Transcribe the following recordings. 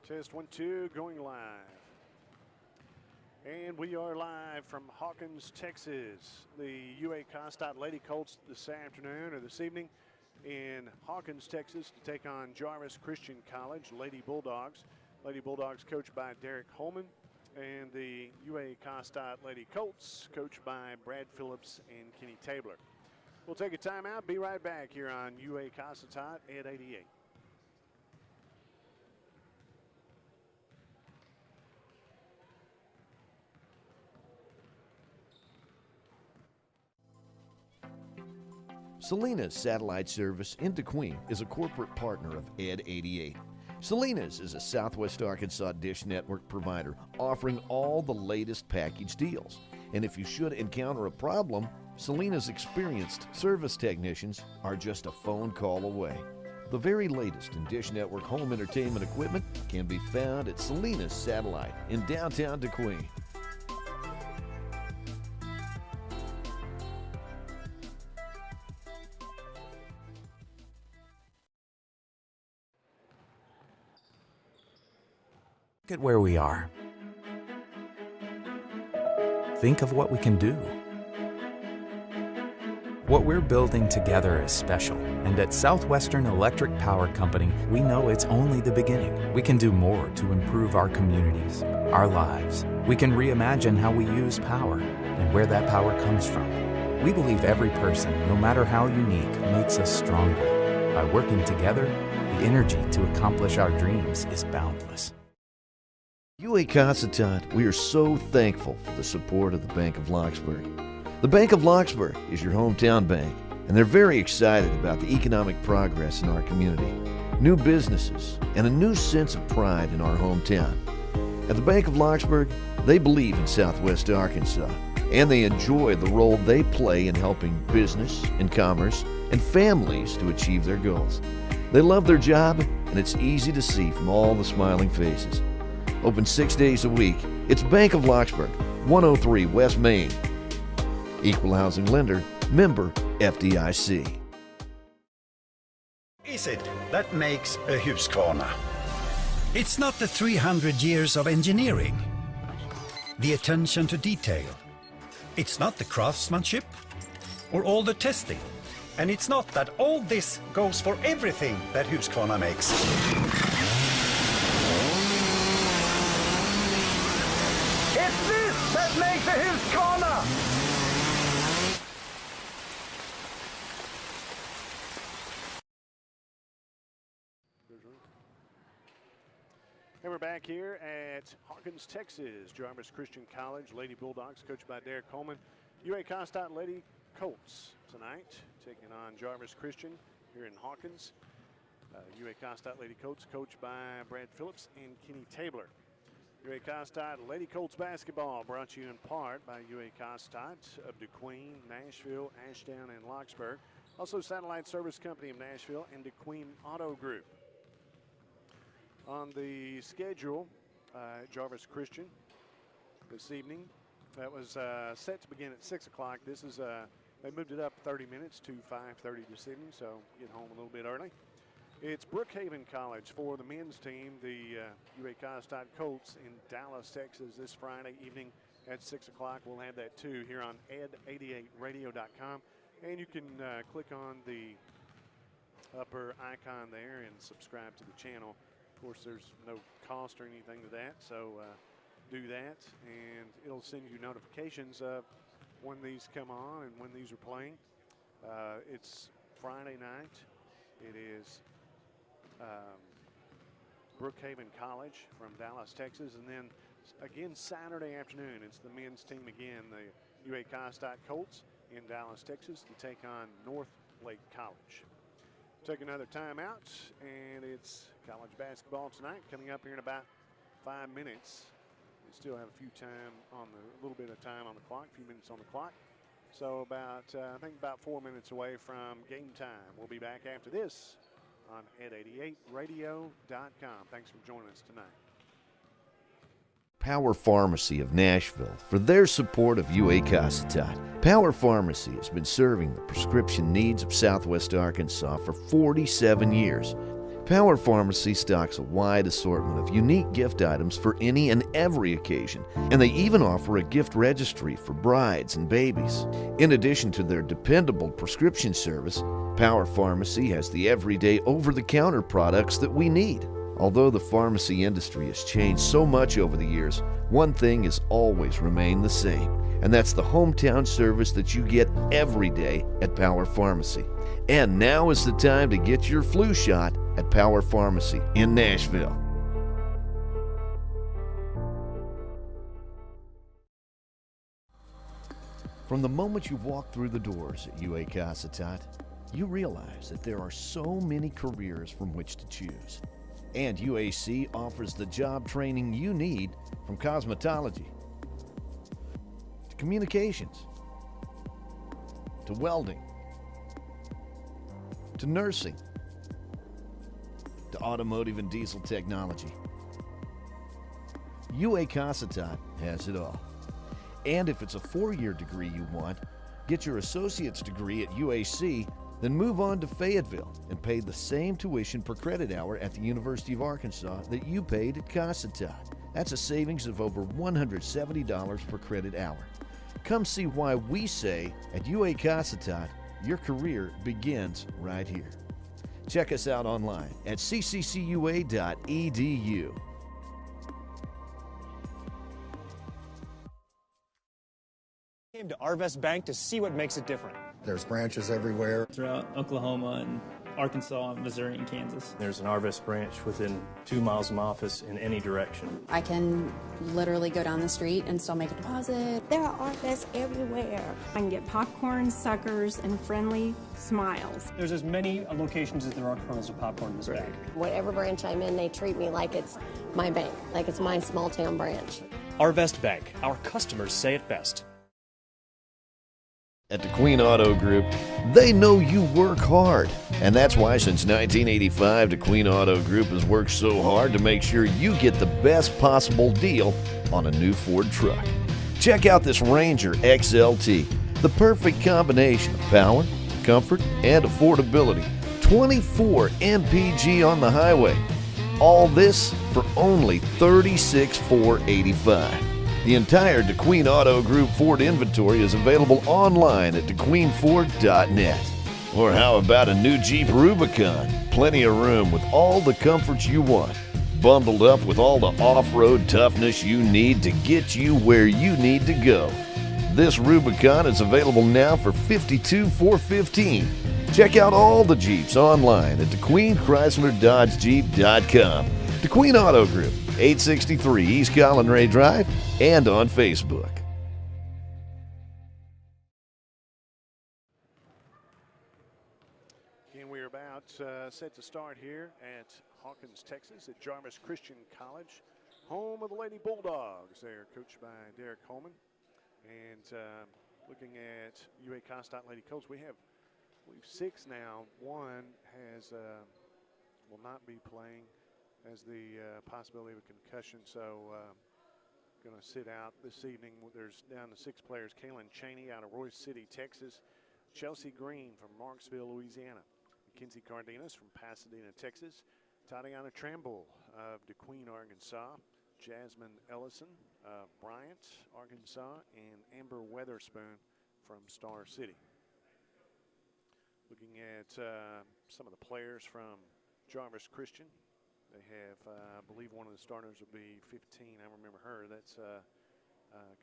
Test 1, 2, going live. And we are live from Hawkins, Texas. The UA Cossatot Lady Colts this afternoon or this evening in Hawkins, Texas to take on Jarvis Christian College Lady Bulldogs. Lady Bulldogs coached by Derek Holman, and the UA Cossatot Lady Colts coached by Brad Phillips and Kenny Tabler. We'll take a timeout, be right back here on UA Cossatot at 88. Salinas Satellite Service in DeQueen is a corporate partner of Ed 88. Salinas is a Southwest Arkansas dish network provider offering all the latest package deals. And if you should encounter a problem, Salinas' experienced service technicians are just a phone call away. The very latest in dish network home entertainment equipment can be found at Salinas Satellite in downtown DeQueen. Look at where we are. Think of what we can do. What we're building together is special, and at Southwestern Electric Power Company, we know it's only the beginning. We can do more to improve our communities, our lives. We can reimagine how we use power and where that power comes from. We believe every person, no matter how unique, makes us stronger. By working together, the energy to accomplish our dreams is boundless. UA Cossatot, we are so thankful for the support of the Bank of Locksburg. The Bank of Locksburg is your hometown bank, and they're very excited about the economic progress in our community, new businesses, and a new sense of pride in our hometown. At the Bank of Locksburg, they believe in Southwest Arkansas, and they enjoy the role they play in helping business and commerce and families to achieve their goals. They love their job, and it's easy to see from all the smiling faces. Open 6 days a week. It's Bank of Locksburg, 103 West Main. Equal housing lender, member FDIC. Is it that makes a Husqvarna? It's not the 300 years of engineering, the attention to detail. It's not the craftsmanship or all the testing. And it's not that all this goes for everything that Husqvarna makes. It's this that makes a Husqvarna! And we're back here at Hawkins, Texas. Jarvis Christian College Lady Bulldogs coached by Derek Coleman. UA Cossatot Lady Colts tonight taking on Jarvis Christian here in Hawkins. UA Cossatot Lady Colts coached by Brad Phillips and Kenny Tabler. UA Cossatot Lady Colts basketball brought to you in part by UA Cossatot of DeQueen, Nashville, Ashdown, and Locksburg. Also Satellite Service Company of Nashville and DeQueen Auto Group. On the schedule, Jarvis Christian this evening. That was set to begin at 6 o'clock. This is, they moved it up 30 minutes to 5:30 this evening, so get home a little bit early. It's Brookhaven College for the men's team, the UA Cossatot Colts in Dallas, Texas this Friday evening at 6 o'clock. We'll have that too here on ed88radio.com. And you can click on the upper icon there and subscribe to the channel. Of course, there's no cost or anything to that, so do that, and it'll send you notifications of when these come on and when these are playing. It's Friday night. It is Brookhaven College from Dallas, Texas, and then again Saturday afternoon, it's the men's team again, the UA Cossatot Colts in Dallas, Texas, to take on North Lake College. Take another timeout, and it's college basketball tonight coming up here in about 5 minutes. We still have a little bit of time on the clock, a few minutes on the clock. So about, I think about 4 minutes away from game time. We'll be back after this on ed88radio.com. Thanks for joining us tonight. Power Pharmacy of Nashville for their support of UA Cossatot. Power Pharmacy has been serving the prescription needs of Southwest Arkansas for 47 years. Power Pharmacy stocks a wide assortment of unique gift items for any and every occasion, and they even offer a gift registry for brides and babies. In addition to their dependable prescription service, Power Pharmacy has the everyday over-the-counter products that we need. Although the pharmacy industry has changed so much over the years, one thing has always remained the same, and that's the hometown service that you get every day at Power Pharmacy. And now is the time to get your flu shot at Power Pharmacy in Nashville. From the moment you walk through the doors at UA Cossatot, you realize that there are so many careers from which to choose. And UAC offers the job training you need, from cosmetology to communications to welding to nursing to automotive and diesel technology. UA Cossatot has it all. And if it's a 4-year degree you want, get your associate's degree at UAC, then move on to Fayetteville and pay the same tuition per credit hour at the University of Arkansas that you paid at Cossatot. That's a savings of over $170 per credit hour. Come see why we say at UA Cossatot, your career begins right here. Check us out online at cccua.edu. Came to Arvest Bank to see what makes it different. There's branches everywhere. Throughout Oklahoma and Arkansas, Missouri, and Kansas. There's an Arvest branch within 2 miles of my office in any direction. I can literally go down the street and still make a deposit. There are Arvests everywhere. I can get popcorn, suckers, and friendly smiles. There's as many locations as there are kernels of popcorn in this bag. Whatever branch I'm in, they treat me like it's my bank, like it's my small town branch. Arvest Bank. Our customers say it best. At the Queen Auto Group, they know you work hard. And that's why since 1985, the Queen Auto Group has worked so hard to make sure you get the best possible deal on a new Ford truck. Check out this Ranger XLT, the perfect combination of power, comfort, and affordability. 24 mpg on the highway. All this for only $36,485. The entire DeQueen Auto Group Ford inventory is available online at DeQueenFord.net. Or how about a new Jeep Rubicon? Plenty of room with all the comforts you want, bundled up with all the off-road toughness you need to get you where you need to go. This Rubicon is available now for $52,415. Check out all the Jeeps online at DeQueenChryslerDodgeJeep.com. DeQueen Auto Group, 863 East Collin Ray Drive, and on Facebook. And we're about set to start here at Hawkins, Texas, at Jarvis Christian College, home of the Lady Bulldogs. They're coached by Derek Holman. And looking at UA Cossatot Lady Colts, we have, I believe, 6 now. One has will not be playing, has the possibility of a concussion, so going to sit out this evening. There's down to 6 players: Kaylin Cheney out of Royce City, Texas; Chelsea Green from Marksville, Louisiana; Mackenzie Cardenas from Pasadena, Texas; Tatiana Trambull of DeQueen, Arkansas; Jasmine Ellison of Bryant, Arkansas; and Amber Weatherspoon from Star City. Looking at some of the players from Jarvis Christian, they have, I believe one of the starters will be 15. I remember her. That's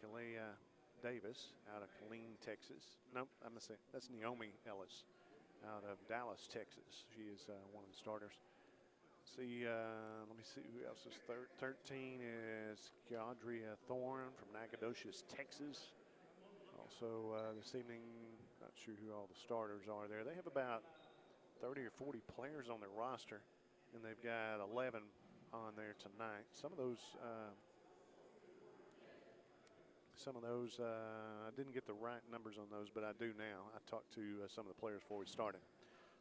Kalea Davis out of Killeen, Texas. No, I'm going to say that's Naomi Ellis out of Dallas, Texas. She is one of the starters. See, let me see who else is 13 is Gaudria Thorne from Nacogdoches, Texas. Also this evening, not sure who all the starters are there. They have about 30 or 40 players on their roster, and they've got 11 on there tonight. Some of those I didn't get the right numbers on those, but I do now. I talked to some of the players before we started.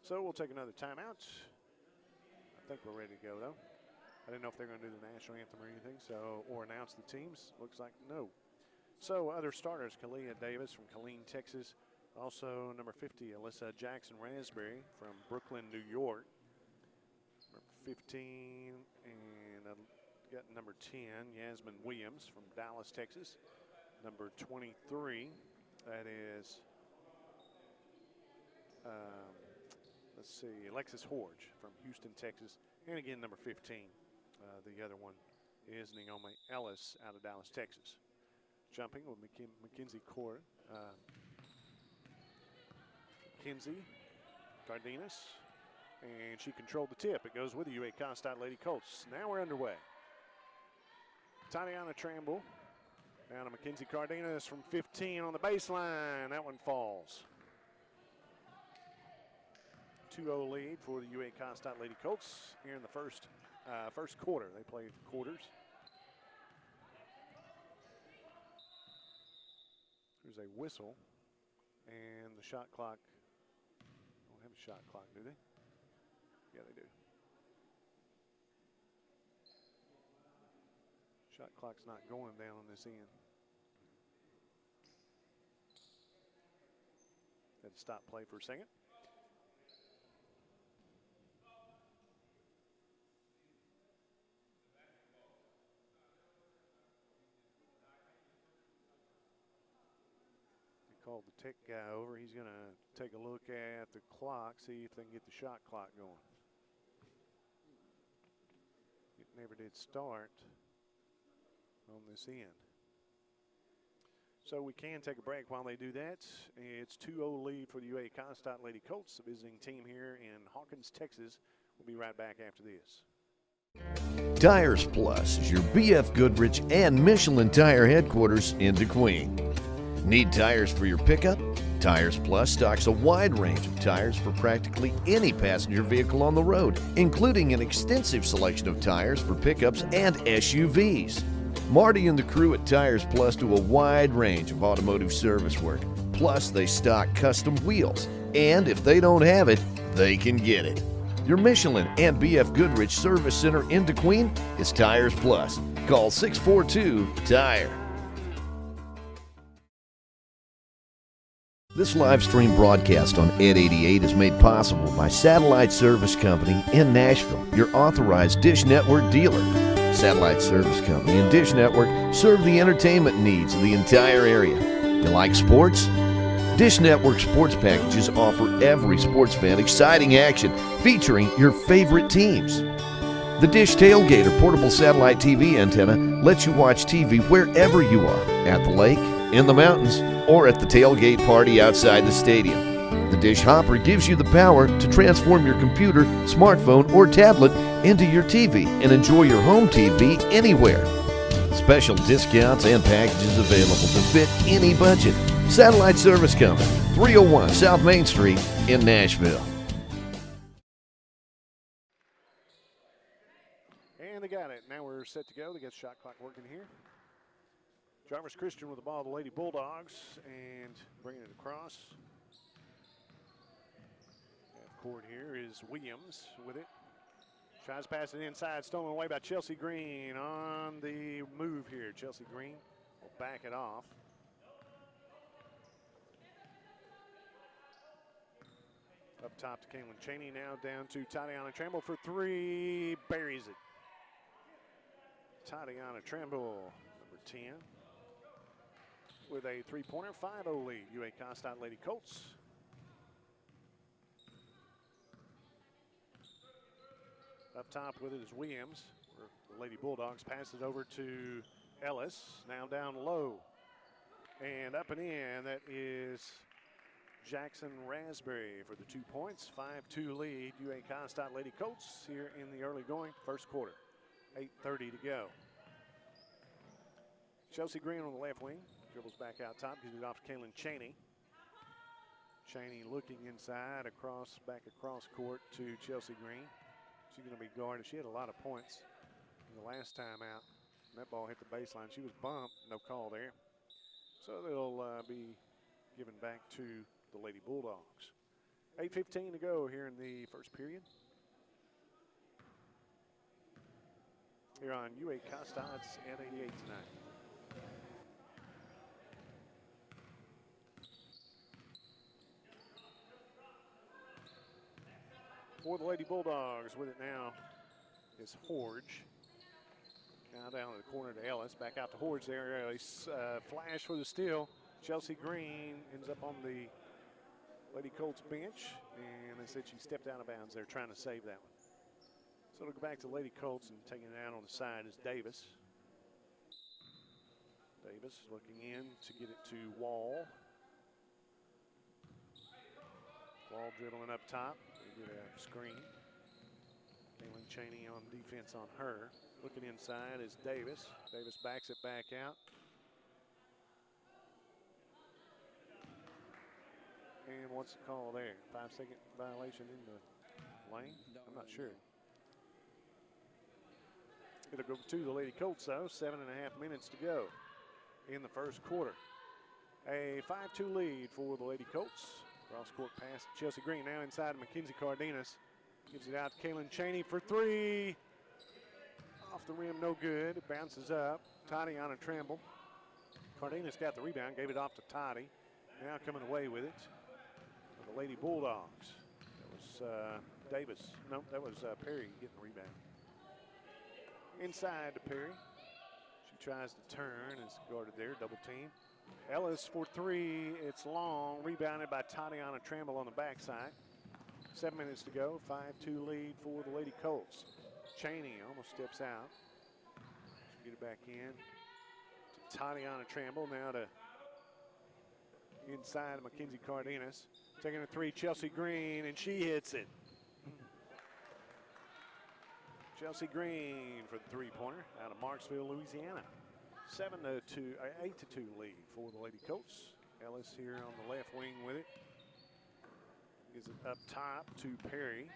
So we'll take another timeout. I think we're ready to go, though. I didn't know if they're going to do the national anthem or anything, or announce the teams. Looks like no. So other starters: Kalea Davis from Killeen, Texas. Also number 50, Alyssa Jackson Raspberry from Brooklyn, New York. Number 15, and got number 10, Yasmin Williams from Dallas, Texas. Number 23, that is, let's see, Alexis Horge from Houston, Texas. And again, number 15, the other one is Naomi Ellis out of Dallas, Texas. Jumping with Mackenzie Cardenas, and she controlled the tip. It goes with the UA Cossatot Lady Colts. Now we're underway. Tatiana Tramble down to Mackenzie Cardenas from 15 on the baseline. That one falls. 2-0 lead for the UA Cossatot Lady Colts here in the first quarter. They play quarters. There's a whistle, and the shot clock. Don't have a shot clock, do they? Yeah, they do. Shot clock's not going down on this end. Had to stop play for a second. Called the tech guy over. He's going to take a look at the clock, see if they can get the shot clock going. It never did start on this end. So we can take a break while they do that. It's 2-0 lead for the UA Cossatot Lady Colts, the visiting team here in Hawkins, Texas. We'll be right back after this. Tires Plus is your BF Goodrich and Michelin tire headquarters in DeQueen. Need tires for your pickup? Tires Plus stocks a wide range of tires for practically any passenger vehicle on the road, including an extensive selection of tires for pickups and SUVs. Marty and the crew at Tires Plus do a wide range of automotive service work. Plus, they stock custom wheels, and if they don't have it, they can get it. Your Michelin and BF Goodrich Service Center in DeQueen is Tires Plus. Call 642-TIRE. This live stream broadcast on Ed 88 is made possible by Satellite Service Company in Nashville, your authorized Dish Network dealer. Satellite Service Company and Dish Network serve the entertainment needs of the entire area. You like sports? Dish Network sports packages offer every sports fan exciting action featuring your favorite teams. The Dish Tailgater portable satellite TV antenna lets you watch TV wherever you are, at the lake, in the mountains, or at the tailgate party outside the stadium. The Dish Hopper gives you the power to transform your computer, smartphone, or tablet into your TV and enjoy your home TV anywhere. Special discounts and packages available to fit any budget. Satellite Service Company, 301 South Main Street in Nashville. And they got it. Now we're set to go. They got the shot clock working here. Jarvis Christian with the ball, the Lady Bulldogs, and bringing it across. Half court here is Williams with it. Tries to pass it inside, stolen away by Chelsea Green on the move here. Chelsea Green will back it off. Up top to Kaylin Cheney, now down to Tatiana Tramble for three, buries it. Tatiana Tramble, number 10. With a three-pointer, 5-0 lead, UA Cossatot Lady Colts. Up top with it is Williams. The Lady Bulldogs pass it over to Ellis, now down low. And up and in, that is Jackson Raspberry for the 2 points. 5-2 lead, UA Cossatot Lady Colts here in the early going first quarter. 8:30 to go. Chelsea Green on the left wing. Dribbles back out top, gives it off to Kaylin Cheney. Cheney looking inside, back across court to Chelsea Green. She's going to be guarded. She had a lot of points the last time out. And that ball hit the baseline. She was bumped, no call there. So they'll be given back to the Lady Bulldogs. 8:15 to go here in the first period. Here on UA Cossatot at 88 tonight. For the Lady Bulldogs with it now is Horge. Now down to the corner to Ellis. Back out to Horge there. A flash for the steal. Chelsea Green ends up on the Lady Colts bench, and they said she stepped out of bounds. They're trying to save that one. So it'll go back to Lady Colts, and taking it out on the side is Davis. Davis looking in to get it to Wall. Wall dribbling up top. They get a screen. Kaylin Cheney on defense on her. Looking inside is Davis. Davis backs it back out. And what's the call there? 5-second violation in the lane? I'm not sure. It'll go to the Lady Colts, though. 7.5 minutes to go in the first quarter. A 5-2 lead for the Lady Colts. Cross-court pass to Chelsea Green. Now inside Mackenzie Cardenas. Gives it out to Kaylin Cheney for three. Off the rim, no good. It bounces up. Tatiana Tramble. Cardenas got the rebound, gave it off to Toddy. Now coming away with it. The Lady Bulldogs. That was Davis. No, that was Perry getting the rebound. Inside to Perry. She tries to turn. Is guarded there. Double team. Ellis for three. It's long. Rebounded by Tatiana Tramble on the backside. 7 minutes to go. 5-2 lead for the Lady Colts. Cheney almost steps out. Get it back in. To Tatiana Tramble. Now to inside of Mackenzie Cardenas. Taking a three, Chelsea Green, and she hits it. Chelsea Green for the three-pointer out of Marksville, Louisiana. 8-2 lead for the Lady Colts. Ellis here on the left wing with it. Gives it up top to Perry.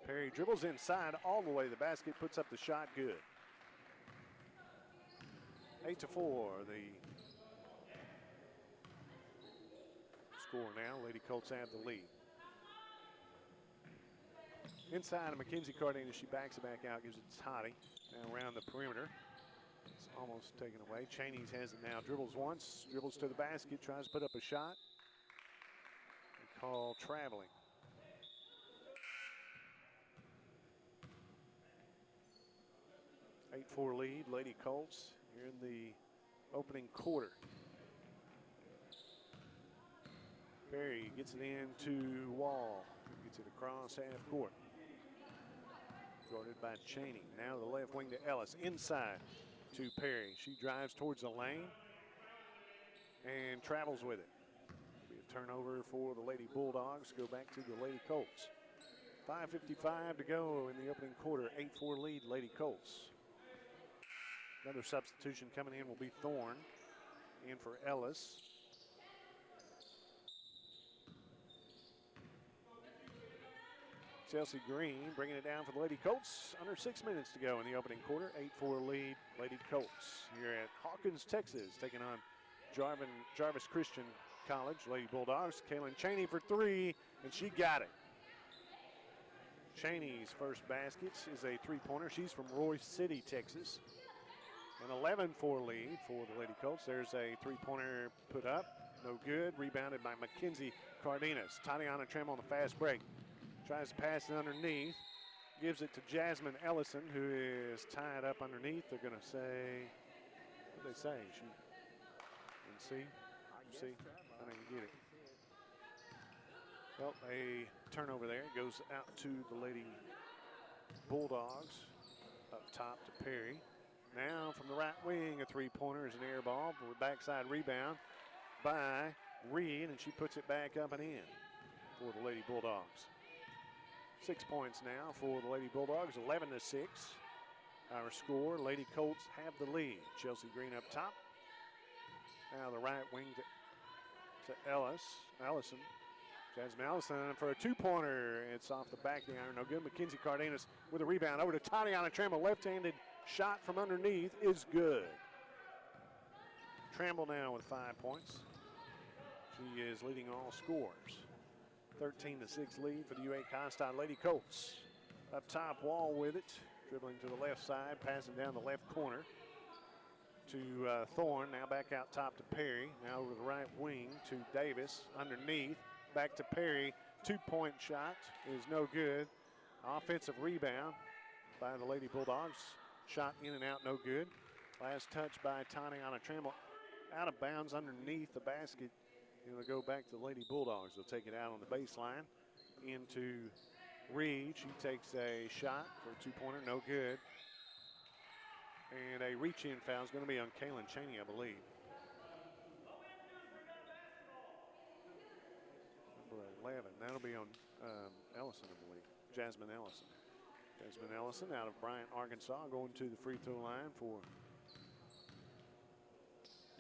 Perry dribbles inside all the way to the basket, puts up the shot, good. 8-4, the score now. Lady Colts have the lead. Inside of Mackenzie Cardenas, she backs it back out, gives it to Toddy. Now around the perimeter. It's almost taken away. Cheney's has it now. Dribbles once, dribbles to the basket, tries to put up a shot. They call traveling. Eight-4 lead, Lady Colts here in the opening quarter. Perry gets it into Wall. Gets it across half court. Guarded by Cheney. Now the left wing to Ellis. Inside to Perry. She drives towards the lane and travels with it. Be a turnover for the Lady Bulldogs. Go back to the Lady Colts. 5:55 to go in the opening quarter. 8-4 lead, Lady Colts. Another substitution coming in will be Thorne. In for Ellis. Chelsea Green bringing it down for the Lady Colts. Under 6 minutes to go in the opening quarter. 8-4 lead, Lady Colts. Here at Hawkins, Texas, taking on Jarvis Christian College. Lady Bulldogs. Kaylin Cheney for three, and she got it. Cheney's first basket is a three-pointer. She's from Royce City, Texas. An 11-4 lead for the Lady Colts. There's a three-pointer put up. No good. Rebounded by Mackenzie Cardenas. Tatiana Tramble on the fast break. Tries to pass it underneath. Gives it to Jasmine Ellison, who is tied up underneath. They're going to say, what did they say? She didn't see? See? I didn't get it. Well, a turnover there. Goes out to the Lady Bulldogs. Up top to Perry. Now from the right wing, a three-pointer is an air ball. For a backside rebound by Reed, and she puts it back up and in for the Lady Bulldogs. 6 points now for the Lady Bulldogs, 11-6. Our score, Lady Colts have the lead. Chelsea Green up top. Now the right wing to Ellison. Jasmine Ellison for a two-pointer. It's off the back of the iron, no good. Mackenzie Cardenas with a rebound over to Tatiana Tramble. Left-handed shot from underneath is good. Tramble now with 5 points. She is leading all scorers. 13-6 lead for the UA Cossatot Lady Colts. Up top, Wall with it. Dribbling to the left side, passing down the left corner to Thorne. Now back out top to Perry. Now over the right wing to Davis. Underneath, back to Perry. Two-point shot is no good. Offensive rebound by the Lady Bulldogs. Shot in and out, no good. Last touch by Tatiana Trammell. Out of bounds underneath the basket. It'll go back to the Lady Bulldogs. They'll take it out on the baseline into Reed. She takes a shot for a two-pointer, no good. And a reach-in foul is going to be on Kaylin Cheney, I believe. Number 11, that'll be on Ellison, I believe. Jasmine Ellison. Jasmine Ellison out of Bryant, Arkansas, going to the free throw line for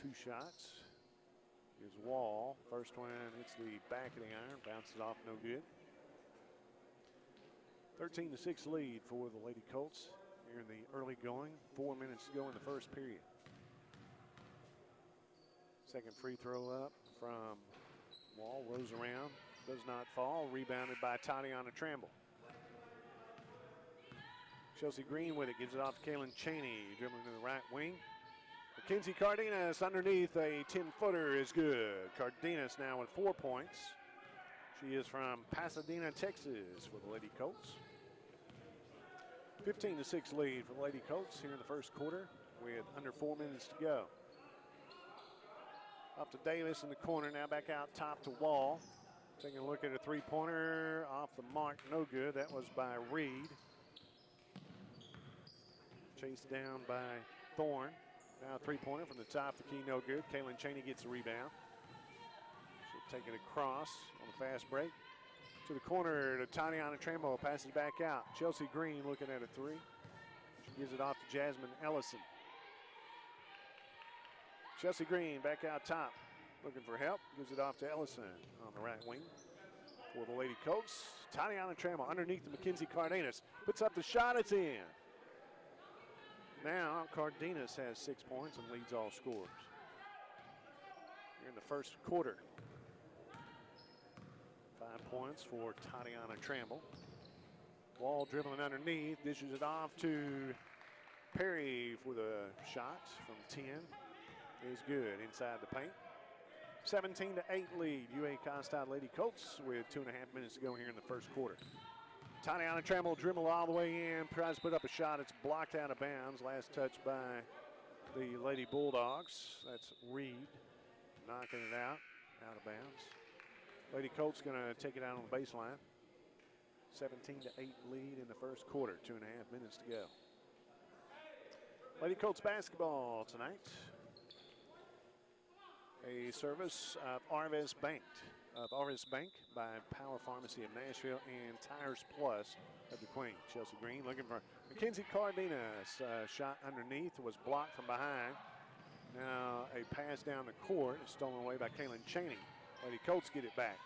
2 shots. Here's Wall. First one hits the back of the iron, bounces off, no good. 13-6 lead for the Lady Colts here in the early going. 4 minutes to go in the first period. Second free throw up from Wall, rolls around, does not fall. Rebounded by Tatiana Trammell. Chelsea Green with it, gives it off to Kaylin Cheney, dribbling to the right wing. Mackenzie Cardenas underneath, a 10-footer is good. Cardenas now with 4 points. She is from Pasadena, Texas for the Lady Colts. 15-6 lead for the Lady Colts here in the first quarter with under 4 minutes to go. Up to Davis in the corner, now back out top to Wall. Taking a look at a three-pointer off the mark, no good. That was by Reed. Chased down by Thorne. Now three-pointer from the top, the key, no good. Kaylin Cheney gets the rebound. She'll take it across on the fast break. To the corner to Tatiana Trammell, passes back out. Chelsea Green looking at a three. She gives it off to Jasmine Ellison. Chelsea Green back out top, looking for help. Gives it off to Ellison on the right wing for the Lady Colts. Tatiana Trammell underneath to Mackenzie Cardenas. Puts up the shot, it's in. Now Cardenas has 6 points and leads all scorers. Here in the first quarter. 5 points for Tatiana Trammell. Wall dribbling underneath, dishes it off to Perry for the shot from 10. Is good inside the paint. 17-8 lead, UA Cossatot Lady Colts with 2.5 minutes to go here in the first quarter. Tatiana Trammell dribble all the way in, tries to put up a shot. It's blocked out of bounds. Last touch by the Lady Bulldogs. That's Reed knocking it out of bounds. Lady Colts going to take it out on the baseline. 17-8 lead in the first quarter, 2.5 minutes to go. Lady Colts basketball tonight. A service of Jarvis Bank by Power Pharmacy of Nashville and Tires Plus of the Queen. Chelsea Green looking for Mackenzie Cardenas. Shot underneath, was blocked from behind. Now a pass down the court is stolen away by Kaylin Cheney. Lady Colts get it back.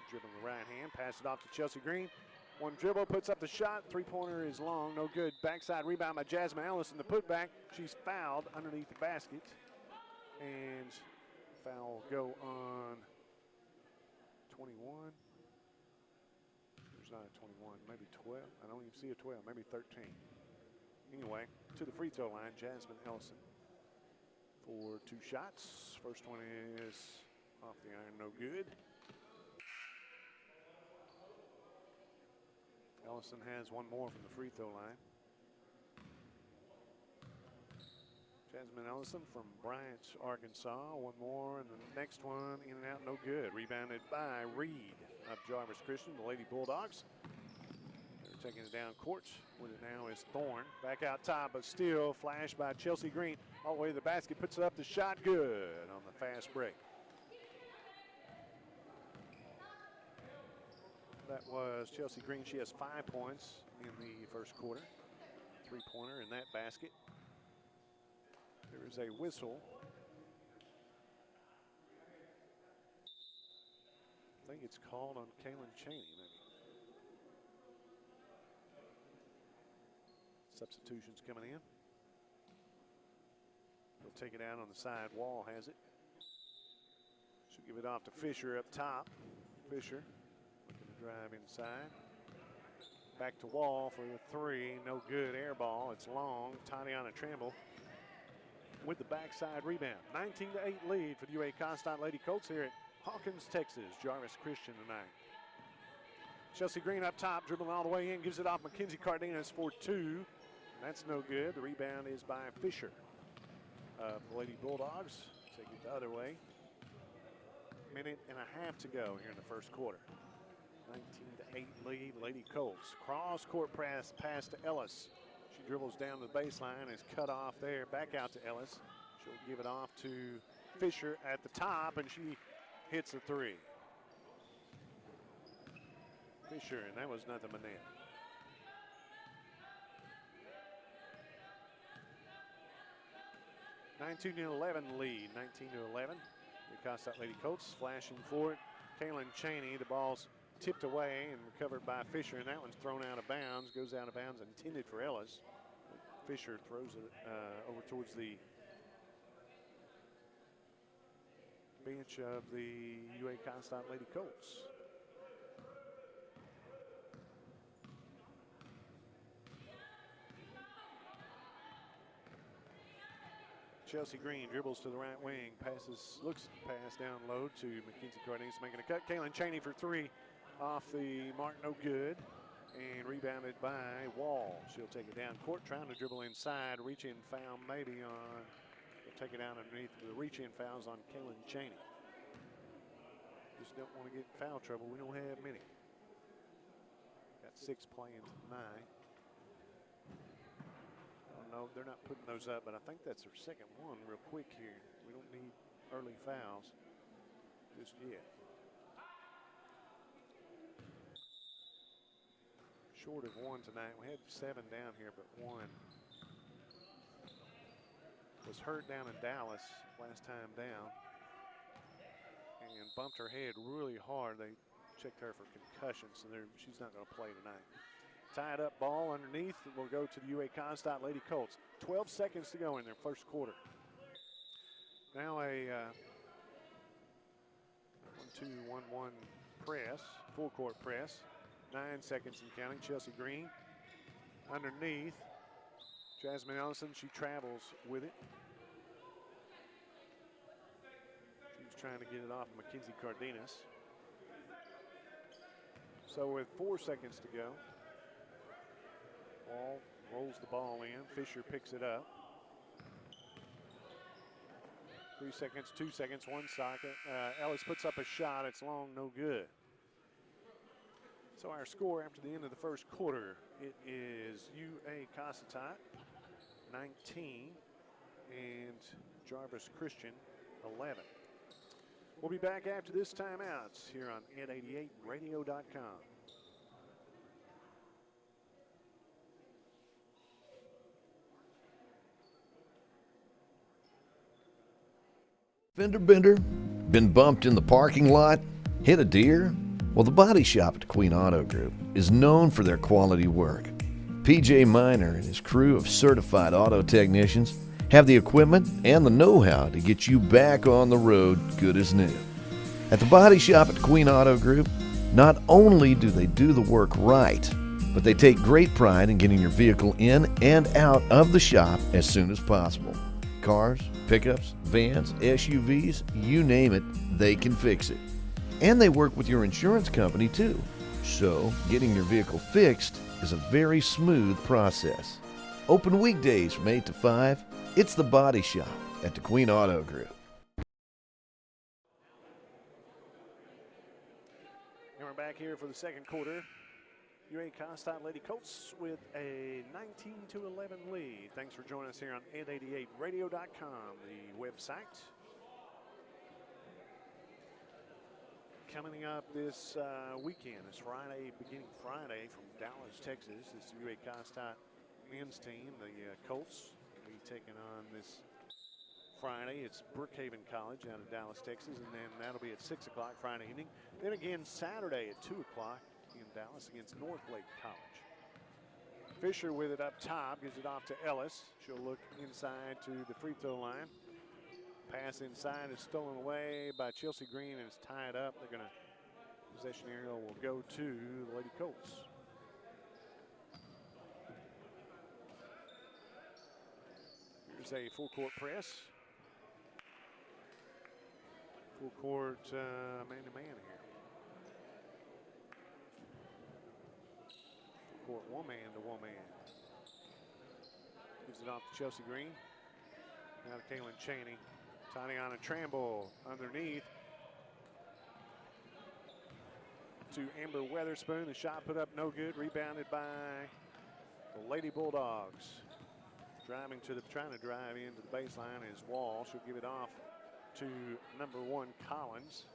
Dribbling the right hand, pass it off to Chelsea Green. One dribble, puts up the shot. Three-pointer is long, no good. Backside rebound by Jasmine Ellison. The putback, she's fouled underneath the basket. And foul will go on 21. There's not a 21, maybe 12. I don't even see a 12, maybe 13. Anyway, to the free throw line, Jasmine Ellison for 2 shots. First one is off the iron, no good. Ellison has one more from the free throw line. Jasmine Ellison from Bryant, Arkansas. One more, and the next one in and out, no good. Rebounded by Reed of Jarvis Christian, the Lady Bulldogs. They're taking it down court. With it now is Thorne. Back out top, but still flashed by Chelsea Green. All the way to the basket, puts it up, the shot good on the fast break. That was Chelsea Green. She has 5 points in the first quarter. Three-pointer in that basket. There is a whistle. I think it's called on Kaylin Cheney, maybe. Substitutions coming in. He'll take it out on the side. Wall has it. She'll give it off to Fisher up top. Fisher looking to drive inside. Back to Wall for the three. No good. Air ball. It's long. Tatiana Trammell with the backside rebound. 19-8 lead for the UA Cossatot Lady Colts here at Hawkins, Texas. Jarvis Christian tonight. Chelsea Green up top, dribbling all the way in, gives it off Mackenzie Cardenas for 2. That's no good. The rebound is by Fisher of the Lady Bulldogs. Take it the other way. Minute and a half to go here in the first quarter. 19-8 lead, Lady Colts. Cross court pass to Ellis. She dribbles down the baseline, is cut off there. Back out to Ellis. She'll give it off to Fisher at the top, and she hits a 3. Fisher, and that was nothing but net. (19-11) lead, 19-11. The Cossatot Lady Colts flashing for it. Kaylin Cheney, the ball's tipped away and recovered by Fisher, and that one's thrown out of bounds, goes out of bounds, intended for Ellis. Fisher throws it over towards the bench of the UA Cossatot Lady Colts. Chelsea Green dribbles to the right wing, looks to pass down low to Mackenzie Cardenas, making a cut. Kaylin Cheney for 3 off the mark, no good, and rebounded by Wall. She'll take it down court, trying to dribble inside, reach in foul maybe on, we'll take it down underneath. The reach in fouls on Kaylin Cheney. Just don't want to get in foul trouble. We don't have many. Got 6 playing tonight. No, they're not putting those up, but I think that's their second one real quick here. We don't need early fouls just yet. Short of 1 tonight. We had 7 down here, but 1 was hurt down in Dallas last time down and bumped her head really hard. They checked her for concussion, so she's not going to play tonight. Tied up ball underneath. It will go to the UA Cossatot Lady Colts. 12 seconds to go in their first quarter. Now a 1-2-1-1 press, full court press. 9 seconds and counting. Chelsea Green underneath. Jasmine Ellison, she travels with it. She's trying to get it off Mackenzie Cardenas. So with 4 seconds to go, Wall rolls the ball in. Fisher picks it up. 3 seconds, 2 seconds, 1 second. Ellis puts up a shot. It's long, no good. So our score after the end of the first quarter, it is UA Cossatot 19 and Jarvis Christian 11. We'll be back after this timeout here on Ed88Radio.com. Fender bender? Been bumped in the parking lot? Hit a deer? Well, the body shop at Queen Auto Group is known for their quality work. PJ Miner and his crew of certified auto technicians have the equipment and the know-how to get you back on the road good as new. At the body shop at Queen Auto Group, not only do they do the work right, but they take great pride in getting your vehicle in and out of the shop as soon as possible. Cars, pickups, vans, SUVs, you name it, they can fix it. And they work with your insurance company too. So getting your vehicle fixed is a very smooth process. Open weekdays from 8 to 5. It's the Body Shop at the Queen Auto Group. And we're back here for the second quarter. UA Cossatot Lady Colts with a 19-11 lead. Thanks for joining us here on Ed88Radio.com, the website. Coming up this weekend, this Friday, beginning Friday from Dallas, Texas, this UA Cossatot men's team, the Colts, will be taking on this Friday. It's Brookhaven College out of Dallas, Texas, and then that'll be at 6 o'clock Friday evening. Then again Saturday at 2 o'clock in Dallas against Northlake College. Fisher with it up top, gives it off to Ellis. She'll look inside to the free throw line. Pass inside is stolen away by Chelsea Green and it's tied up. They're going to, possession area will go to the Lady Colts. Here's a full court press. Full court man-to-man here. court, woman to woman. Gives it off to Chelsea Green. Now to Kaylin Chaney. Tatiana Tramble underneath to Amber Weatherspoon. The shot put up no good. Rebounded by the Lady Bulldogs. Trying to drive into the baseline is Wall. She'll give it off to number 1 Collins.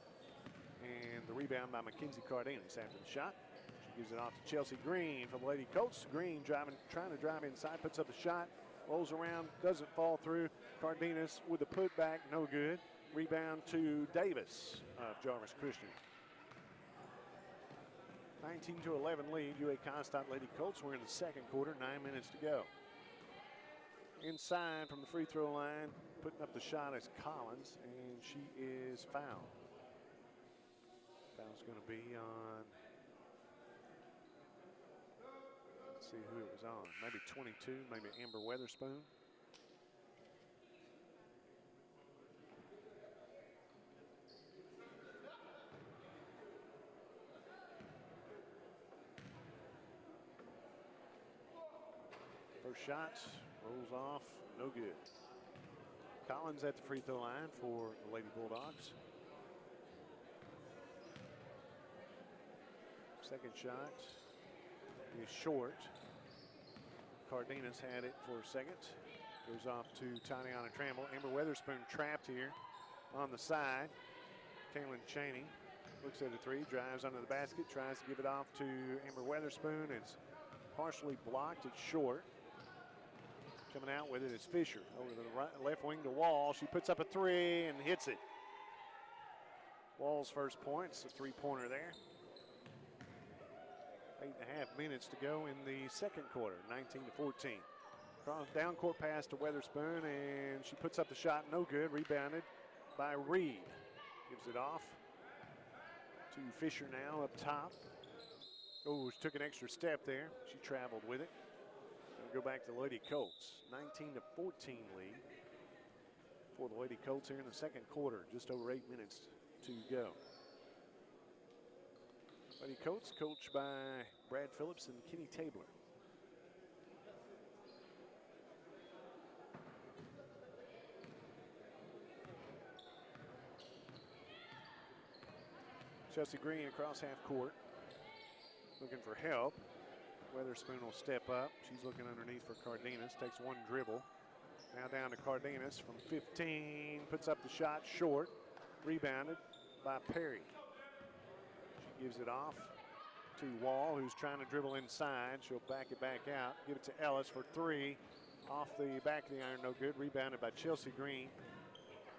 And the rebound by Mackenzie Cardenas after the shot. She gives it off to Chelsea Green for the Lady Colts. Green trying to drive inside, puts up the shot, rolls around, doesn't fall through. Cardenas with the putback, no good. Rebound to Davis of Jarvis Christian. 19-11 lead, UA Cossatot Lady Colts. We're in the second quarter, 9 minutes to go. Inside from the free throw line, putting up the shot is Collins, and she is fouled. Foul's going to be on, let's see who it was on. Maybe 22, maybe Amber Weatherspoon. First shot rolls off, no good. Collins at the free throw line for the Lady Bulldogs. Second shot is short. Cardenas had it for a second. Goes off to Tatiana Tramble. Amber Weatherspoon trapped here on the side. Kaylin Chaney looks at the three, drives under the basket, tries to give it off to Amber Weatherspoon. It's partially blocked, it's short. Coming out with it is Fisher. Over to the right, left wing to Wall. She puts up a three and hits it. Wall's first point. It's a three-pointer there. 8.5 minutes to go in the second quarter, 19-14. Down court pass to Weatherspoon, and she puts up the shot, no good. Rebounded by Reed. Gives it off to Fisher now up top. Oh, she took an extra step there. She traveled with it. Go back to the Lady Colts. 19-14 lead for the Lady Colts here in the second quarter. Just over 8 minutes to go. Lady Colts coached by Brad Phillips and Kenny Tabler. Chelsea Green across half court, looking for help. Weatherspoon will step up. She's looking underneath for Cardenas. Takes one dribble. Now down to Cardenas from 15. Puts up the shot short. Rebounded by Perry. She gives it off to Wall, who's trying to dribble inside. She'll back it back out. Give it to Ellis for three. Off the back of the iron, no good. Rebounded by Chelsea Green.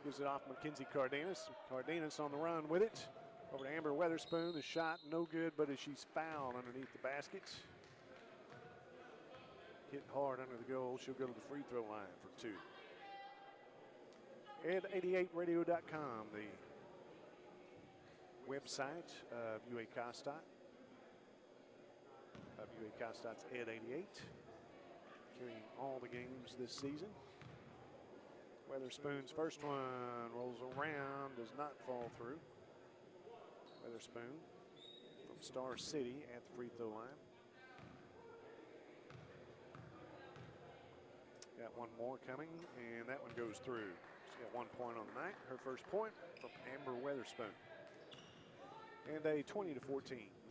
Gives it off Mackenzie Cardenas. Cardenas on the run with it. Over to Amber Weatherspoon. The shot no good, but as she's fouled underneath the basket. Hit hard under the goal. She'll go to the free throw line for two. Ed88radio.com, the website of UA Cossatot. Of UA Cossatot's Ed88. Carrying all the games this season. Weatherspoon's first one rolls around, does not fall through. Weatherspoon from Star City at the free throw line. Got one more coming, and that one goes through. She's got 1 point on the night. Her first point from Amber Weatherspoon. And a 20-14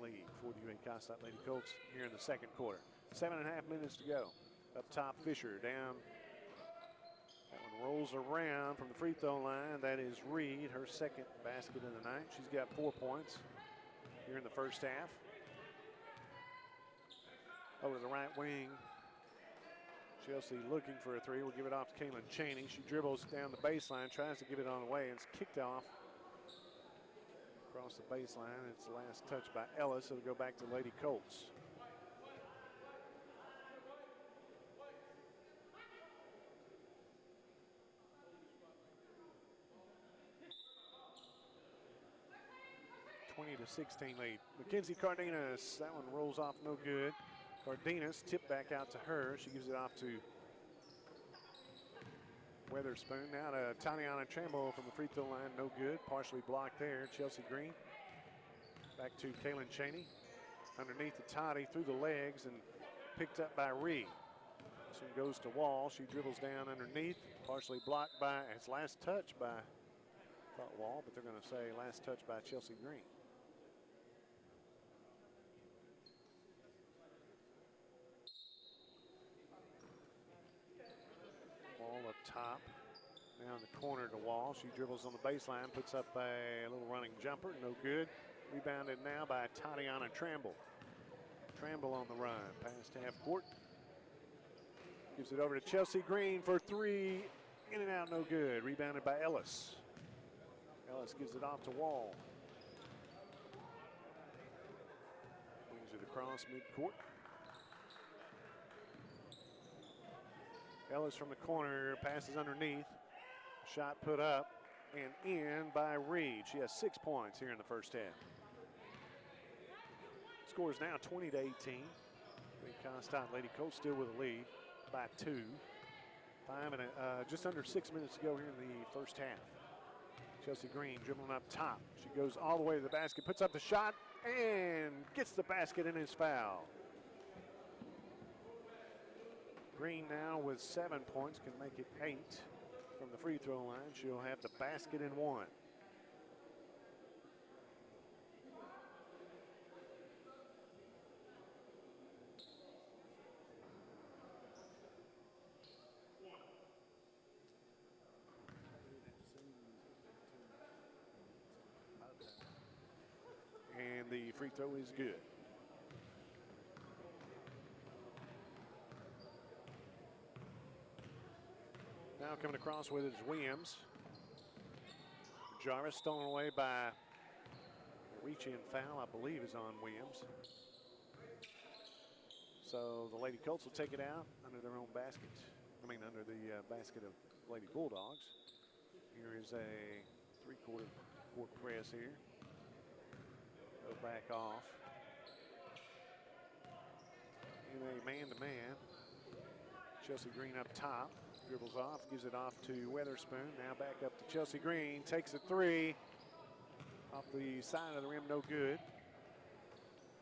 lead for the UA Cossatot Lady Colts here in the second quarter. 7.5 minutes to go. Up top, Fisher down. That one rolls around from the free throw line. That is Reed, her second basket of the night. She's got 4 points here in the first half. Over to the right wing. Chelsea looking for a three. We'll give it off to Kaylin Chaney. She dribbles down the baseline, tries to give it on the way, and it's kicked off across the baseline. It's the last touch by Ellis. It'll go back to Lady Colts. (20-16) lead. Mackenzie Cardenas. That one rolls off no good. Cardenas tipped back out to her. She gives it off to Weatherspoon. Now to Tatiana Tramble from the free throw line. No good. Partially blocked there. Chelsea Green. Back to Kaylin Chaney. Underneath the Toddy, through the legs, and picked up by Reed. This one goes to Wall. She dribbles down underneath, partially blocked by, it's last touch by, thought Wall, but they're going to say last touch by Chelsea Green. Wall up top. Now in the corner to Wall. She dribbles on the baseline, puts up a little running jumper, no good. Rebounded now by Tatiana Tramble. Tramble on the run, pass to half court. Gives it over to Chelsea Green for three, in and out, no good. Rebounded by Ellis. Ellis gives it off to Wall. Brings it across midcourt. Ellis from the corner, passes underneath. Shot put up and in by Reed. She has 6 points here in the first half. Score is now 20-18. Cossatot Lady Colts still with a lead by 2. Just under 6 minutes to go here in the first half. Chelsea Green dribbling up top. She goes all the way to the basket, puts up the shot, and gets the basket and is fouled. Green now with 7 points, can make it 8 from the free throw line. She'll have the basket and 1. And the free throw is good. Now coming across with it is Williams. Jarvis stolen away by reach-in foul, I believe, is on Williams. So the Lady Colts will take it out under their own basket. Under the basket of Lady Bulldogs. Here is a three-quarter court press here. Go back off. In a man-to-man. Chelsea Green up top. Dribbles off, gives it off to Weatherspoon. Now back up to Chelsea Green. Takes a three. Off the side of the rim, no good.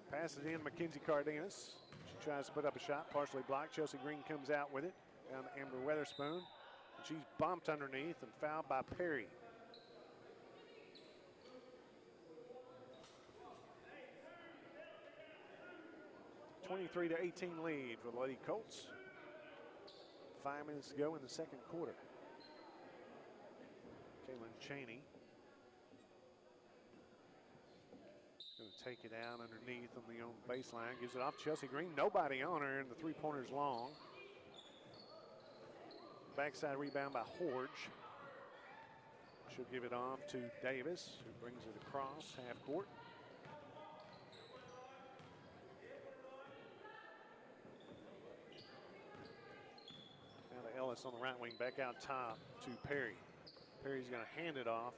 Passes in Mackenzie Cardenas. She tries to put up a shot, partially blocked. Chelsea Green comes out with it. Down to Amber Weatherspoon. And she's bumped underneath and fouled by Perry. A 23-18 lead for the Lady Colts. 5 minutes to go in the second quarter. Kaylin Cheney going to take it out underneath on the own baseline. Gives it off to Chelsea Green. Nobody on her, and the three-pointer's long. Backside rebound by Horge. She'll give it off to Davis, who brings it across half court. Now to Ellis on the right wing, back out top to Perry. Perry's going to hand it off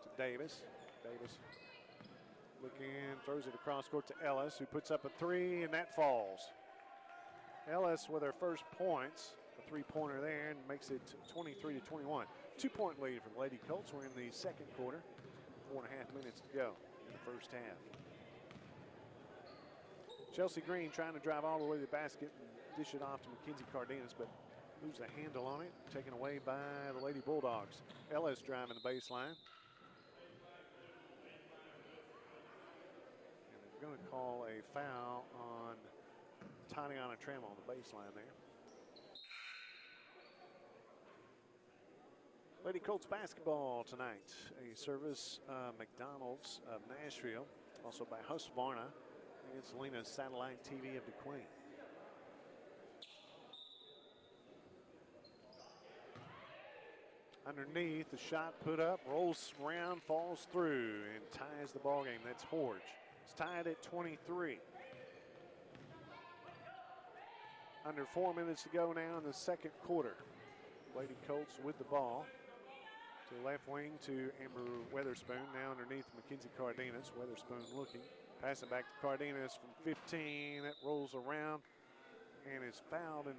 to Davis. Davis looking, throws it across court to Ellis, who puts up a three, and that falls. Ellis with her first points, a three-pointer there, and makes it 23-21. 2-point lead for the Lady Colts. We're in the second quarter. 4.5 minutes to go in the first half. Chelsea Green trying to drive all the way to the basket and dish it off to Mackenzie Cardenas, but lose the handle on it, taken away by the Lady Bulldogs. Ellis driving the baseline. And they're going to call a foul on Tatiana Tramble on the baseline there. Lady Colts basketball tonight. A service McDonald's of Nashville, also by Husqvarna and Selena's Satellite TV of DeQueen. Underneath, the shot put up, rolls around, falls through, and ties the ball game. That's Horge. It's tied at 23. Under 4 minutes to go now in the second quarter. Lady Colts with the ball. To the left wing to Amber Weatherspoon. Now underneath Mackenzie Cardenas. Weatherspoon looking. Passing back to Cardenas from 15. That rolls around and is fouled in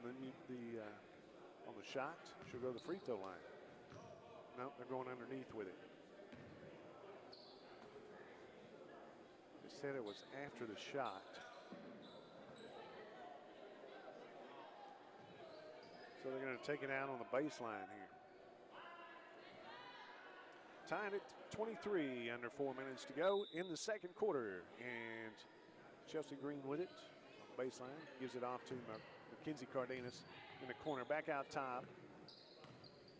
on the shot. She'll go to the free throw line. No, they're going underneath with it. They said it was after the shot. So they're going to take it out on the baseline here. Tied at 23, under 4 minutes to go in the second quarter. And Chelsea Green with it on the baseline. Gives it off to Mackenzie Cardenas in the corner. Back out top.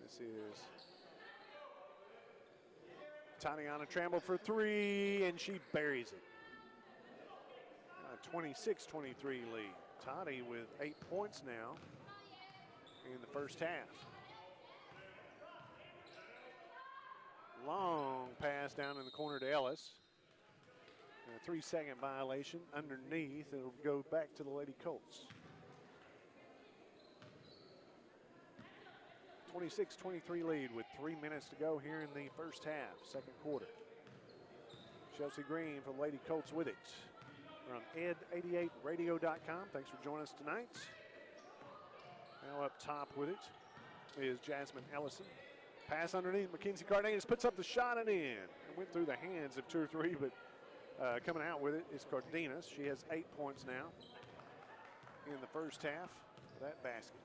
This is Tatiana Tramble for three, and she buries it. 26-23 lead. Toddy with 8 points now in the first half. Long pass down in the corner to Ellis. And a 3-second violation underneath. It'll go back to the Lady Colts. 26-23 lead with 3 minutes to go here in the first half, second quarter. Chelsea Green from Lady Colts with it. We're on ed88radio.com. Thanks for joining us tonight. Now up top with it is Jasmine Ellison. Pass underneath. Mackenzie Cardenas puts up the shot and in. It went through the hands of 2 or 3, but coming out with it is Cardenas. She has 8 points now in the first half for that basket.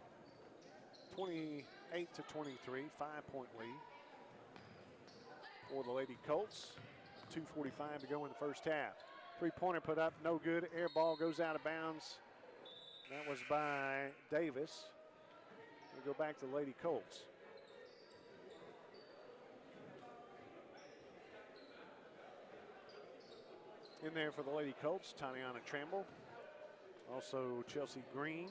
28-23, 5-point lead for the Lady Colts. 2:45 to go in the first half. 3-pointer put up, no good. Air ball goes out of bounds. That was by Davis. We'll go back to the Lady Colts. In there for the Lady Colts, Tatiana Tramble. Also Chelsea Green.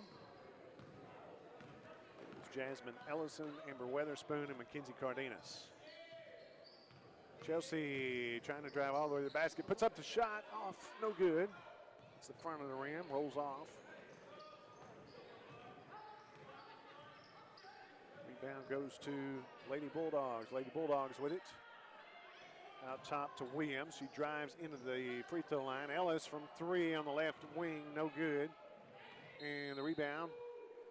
Jasmine Ellison, Amber Weatherspoon, and Mackenzie Cardenas. Chelsea trying to drive all the way to the basket. Puts up the shot, off, no good. It's the front of the rim, rolls off. Rebound goes to Lady Bulldogs. Lady Bulldogs with it. Out top to Williams. She drives into the free throw line. Ellis from 3 on the left wing, no good. And the rebound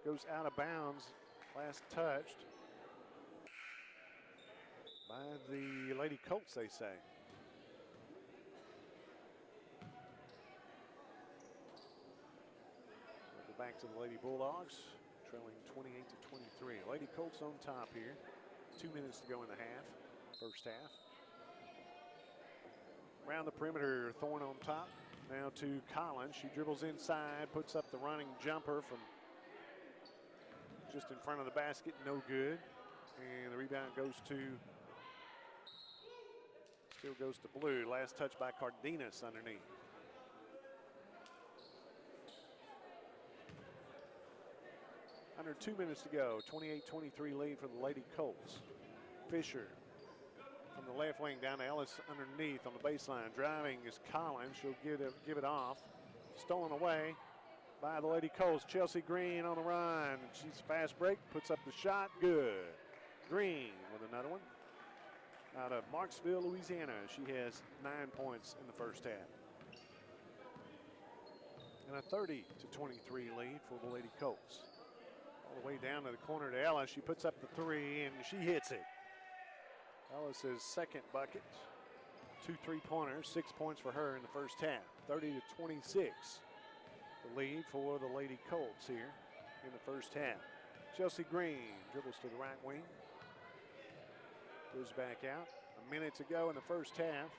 goes out of bounds. Last touched by the Lady Colts, they say. We'll go back to the Lady Bulldogs, trailing 28-23. Lady Colts on top here. 2 minutes to go in the half, first half. Around the perimeter, Thorne on top. Now to Collins. She dribbles inside, puts up the running jumper from just in front of the basket, no good. And the rebound goes to, still goes to Blue. Last touch by Cardenas underneath. Under 2 minutes to go, 28-23 lead for the Lady Colts. Fisher from the left wing down to Ellis underneath on the baseline. Driving is Collins. She'll give it off. Stolen away by the Lady Colts. Chelsea Green on the run. She's fast break, puts up the shot, good. Green with another one. Out of Marksville, Louisiana. She has 9 points in the first half. And a 30-23 lead for the Lady Colts. All the way down to the corner to Ellis. She puts up the 3 and she hits it. Ellis's second bucket. 2 3-pointers, 6 points for her in the first half. 30-26. The lead for the Lady Colts here in the first half. Chelsea Green dribbles to the right wing. Goes back out. A minute to go in the first half.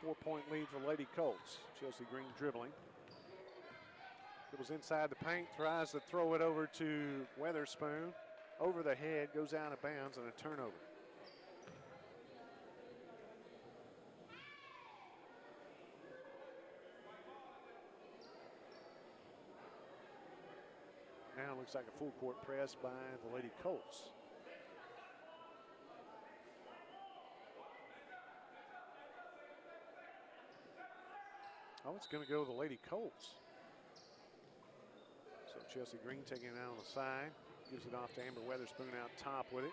4-point lead for Lady Colts. Chelsea Green dribbling. Dribbles inside the paint, tries to throw it over to Weatherspoon. Over the head, goes out of bounds, and a turnover. Now looks like a full court press by the Lady Colts. Oh, it's going to go to the Lady Colts. So Chelsea Green taking it out on the side. Gives it off to Amber Weatherspoon out top with it.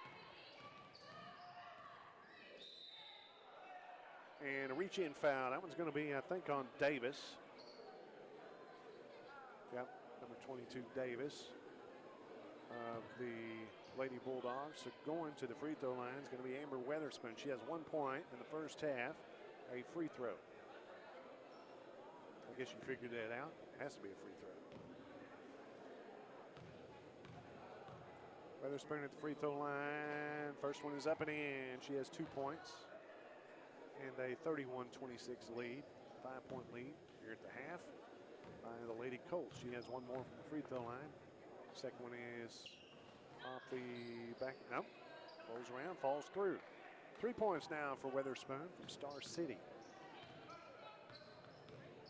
And a reach-in foul. That one's going to be, I think, on Davis. Yep, number 22, Davis of the Lady Bulldogs. So going to the free throw line is going to be Amber Weatherspoon. She has 1 point in the first half, a free throw. I guess you figured that out. It has to be a free throw. Weatherspoon at the free throw line. First one is up and in. She has 2 points and a 31-26 lead, 5-point lead here at the half by the Lady Colts. She has one more from the free throw line. Second one is off the back. Nope. Rolls around, falls through. 3 points now for Weatherspoon from Star City.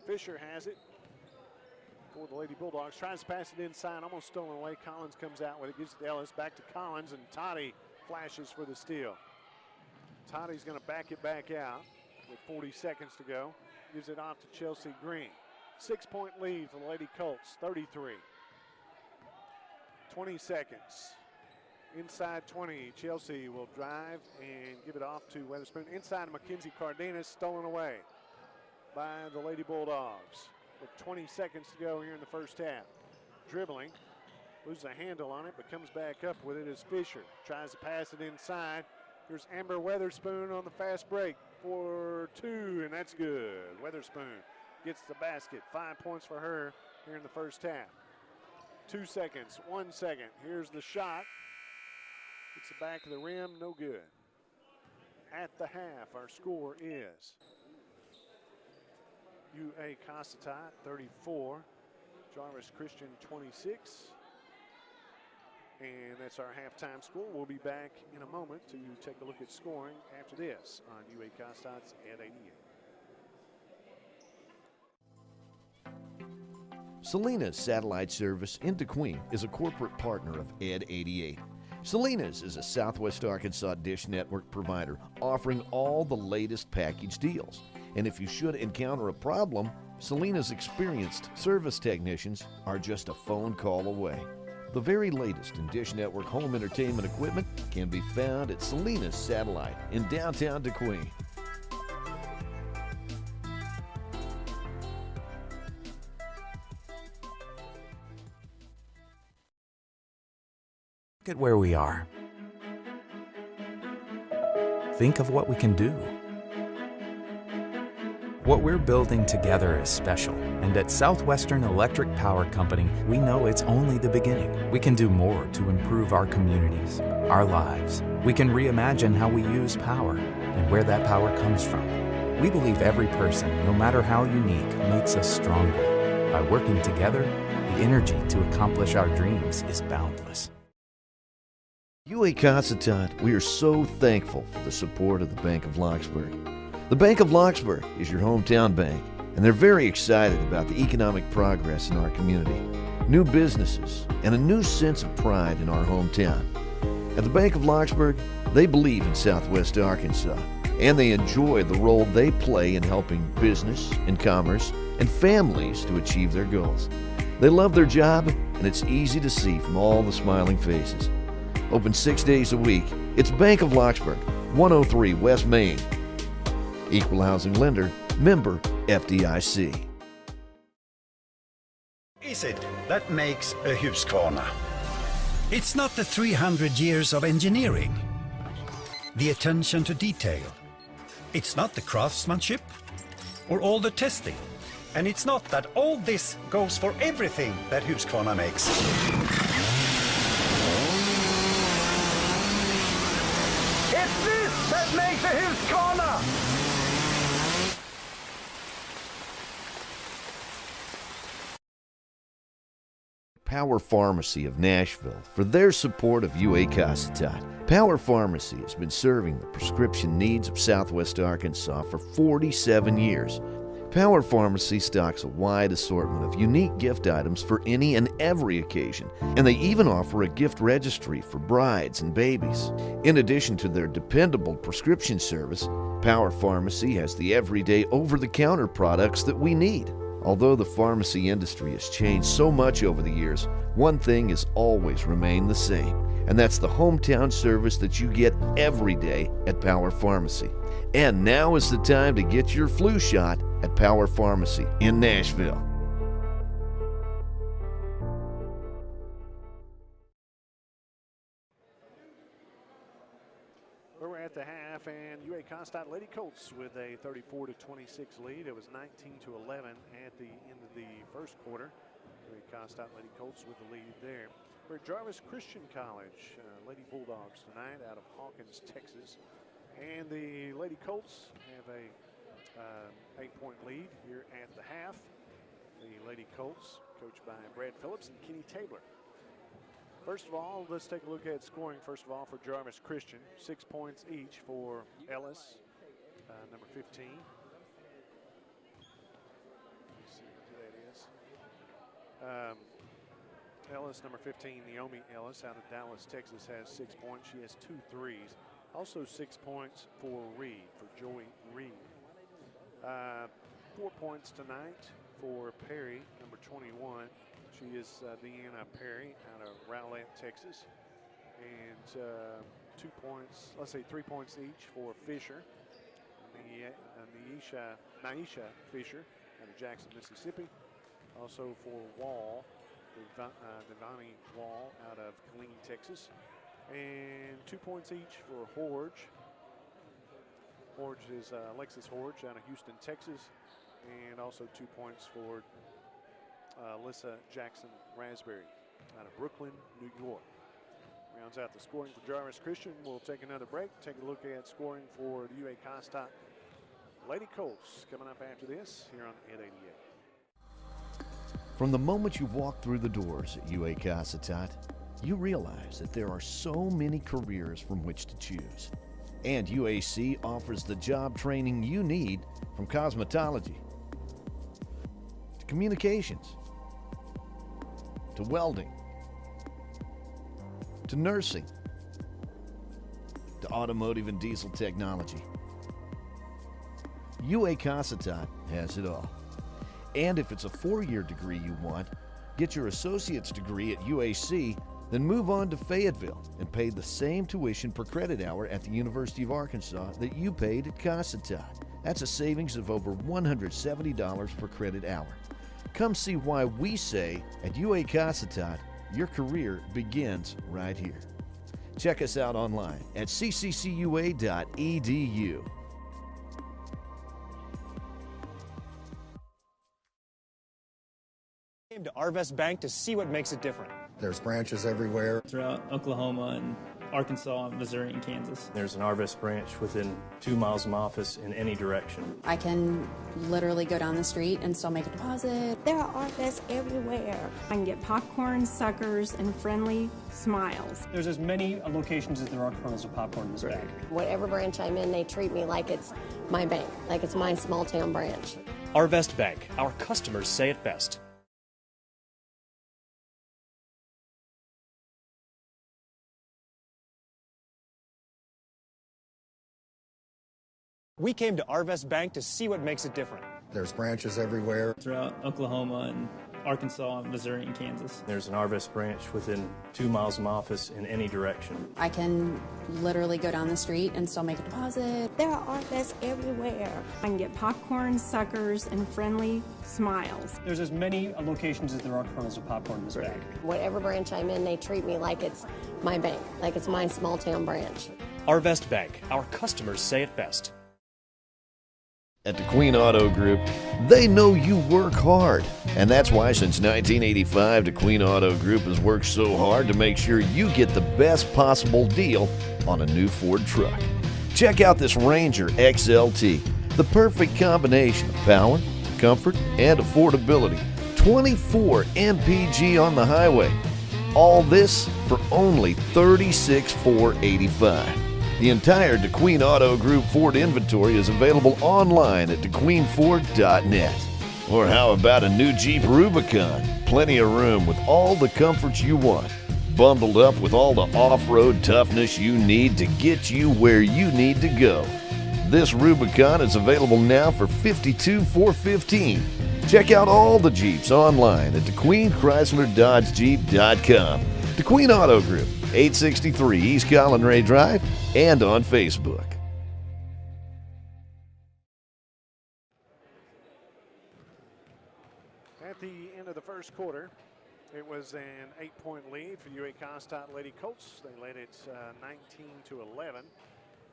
Fisher has it for the Lady Bulldogs. Tries to pass it inside, almost stolen away. Collins comes out with it, gives it to Ellis. Back to Collins, and Toddy flashes for the steal. Toddy's going to back it back out with 40 seconds to go. Gives it off to Chelsea Green. 6-point lead for the Lady Colts, 33. 20 seconds. Inside 20, Chelsea will drive and give it off to Weatherspoon. Inside of Mackenzie Cardenas, stolen away by the Lady Bulldogs. With 20 seconds to go here in the first half. Dribbling, loses a handle on it, but comes back up with it as Fisher tries to pass it inside. Here's Amber Weatherspoon on the fast break for 2, and that's good. Weatherspoon gets the basket. 5 points for her here in the first half. 2 seconds, 1 second. Here's the shot. It's the back of the rim, no good. At the half, our score is UA Cossatot 34, Jarvis Christian 26. And that's our halftime score. We'll be back in a moment to take a look at scoring after this on UA Cossatot at 88. Salinas Satellite Service in DeQueen is a corporate partner of Ed 88. Salinas is a Southwest Arkansas dish network provider offering all the latest package deals. And if you should encounter a problem, Salinas' experienced service technicians are just a phone call away. The very latest in Dish Network home entertainment equipment can be found at Salinas Satellite in downtown DeQueen. Look at where we are. Think of what we can do. What we're building together is special, and at Southwestern Electric Power Company, we know it's only the beginning. We can do more to improve our communities, our lives. We can reimagine how we use power and where that power comes from. We believe every person, no matter how unique, makes us stronger. By working together, the energy to accomplish our dreams is boundless. UA Cossatot, we are so thankful for the support of the Bank of Locksburg. The Bank of Locksburg is your hometown bank, and they're very excited about the economic progress in our community, new businesses, and a new sense of pride in our hometown. At the Bank of Locksburg, they believe in Southwest Arkansas, and they enjoy the role they play in helping business and commerce and families to achieve their goals. They love their job, and it's easy to see from all the smiling faces. Open 6 days a week, it's Bank of Locksburg, 103 West Main. Equal housing lender, member FDIC. Is it that makes a Husqvarna? It's not the 300 years of engineering, the attention to detail. It's not the craftsmanship or all the testing. And it's not that all this goes for everything that Husqvarna makes. It's this that makes a Husqvarna! Power Pharmacy of Nashville for their support of UA Cossatot. Power Pharmacy has been serving the prescription needs of Southwest Arkansas for 47 years. Power Pharmacy stocks a wide assortment of unique gift items for any and every occasion, and they even offer a gift registry for brides and babies. In addition to their dependable prescription service, Power Pharmacy has the everyday over-the-counter products that we need. Although the pharmacy industry has changed so much over the years, one thing has always remained the same, and that's the hometown service that you get every day at Power Pharmacy. And now is the time to get your flu shot at Power Pharmacy in Nashville. We're at the half, and UA Cossatot Lady Colts with a 34-26 lead. It was 19-11 at the end of the first quarter. UA Cossatot Lady Colts with the lead there. We're at Jarvis Christian College. Lady Bulldogs tonight out of Hawkins, Texas. And the Lady Colts have a 8-point lead here at the half. The Lady Colts, coached by Brad Phillips and Kenny Tabler. First of all, let's take a look at scoring. First of all, for Jarvis Christian, 6 points each for Ellis, number 15. Let's see who that is. Ellis, number 15, Naomi Ellis, out of Dallas, Texas, has 6 points. She has 2 threes. Also 6 points for Reed, for Joey Reed. 4 points tonight for Perry, number 21. She is Deanna Perry out of Rowlett, Texas. And 2 points, let's say 3 points each for Fisher. Naisha Fisher out of Jackson, Mississippi. Also for Wall, Devani Wall out of Killeen, Texas. And 2 points each for Horge. Horge is Alexis Horge out of Houston, Texas. And also 2 points for Alyssa Jackson Raspberry out of Brooklyn, New York. Rounds out the scoring for Jarvis Christian. We'll take another break, take a look at scoring for the UA Cossatot Lady Colts coming up after this here on Ed 88. From the moment you walk through the doors at UA Cossatot, you realize that there are so many careers from which to choose. And UAC offers the job training you need, from cosmetology to communications to welding to nursing to automotive and diesel technology. UA Cossatot has it all. And if it's a 4-year degree you want, get your associate's degree at UAC, then move on to Fayetteville and pay the same tuition per credit hour at the University of Arkansas that you paid at Cossatot. That's a savings of over $170 per credit hour. Come see why we say at UA Cossatot, your career begins right here. Check us out online at cccua.edu. Came to Arvest Bank to see what makes it different. There's branches everywhere. Throughout Oklahoma and Arkansas, Missouri, and Kansas. There's an Arvest branch within 2 miles of my office in any direction. I can literally go down the street and still make a deposit. There are Arvests everywhere. I can get popcorn, suckers, and friendly smiles. There's as many locations as there are kernels of popcorn in this bag. Whatever branch I'm in, they treat me like it's my bank, like it's my small town branch. Arvest Bank. Our customers say it best. We came to Arvest Bank to see what makes it different. There's branches everywhere. Throughout Oklahoma and Arkansas, Missouri, and Kansas. There's an Arvest branch within 2 miles of my office in any direction. I can literally go down the street and still make a deposit. There are Arvests everywhere. I can get popcorn, suckers, and friendly smiles. There's as many locations as there are kernels of popcorn in this bag. Whatever branch I'm in, they treat me like it's my bank, like it's my small town branch. Arvest Bank. Our customers say it best. At the Queen Auto Group, they know you work hard. And that's why since 1985, the Queen Auto Group has worked so hard to make sure you get the best possible deal on a new Ford truck. Check out this Ranger XLT, the perfect combination of power, comfort, and affordability. 24 MPG on the highway. All this for only $36,485. The entire DeQueen Auto Group Ford inventory is available online at DeQueenFord.net. Or how about a new Jeep Rubicon? Plenty of room with all the comforts you want. Bundled up with all the off-road toughness you need to get you where you need to go. This Rubicon is available now for $52,415. Check out all the Jeeps online at DeQueenChryslerDodgeJeep.com. DeQueen Auto Group, 863 East Collin Ray Drive, and on Facebook. At the end of the first quarter, it was an 8-point lead for UA Cossatot Lady Colts. They led it 19-11.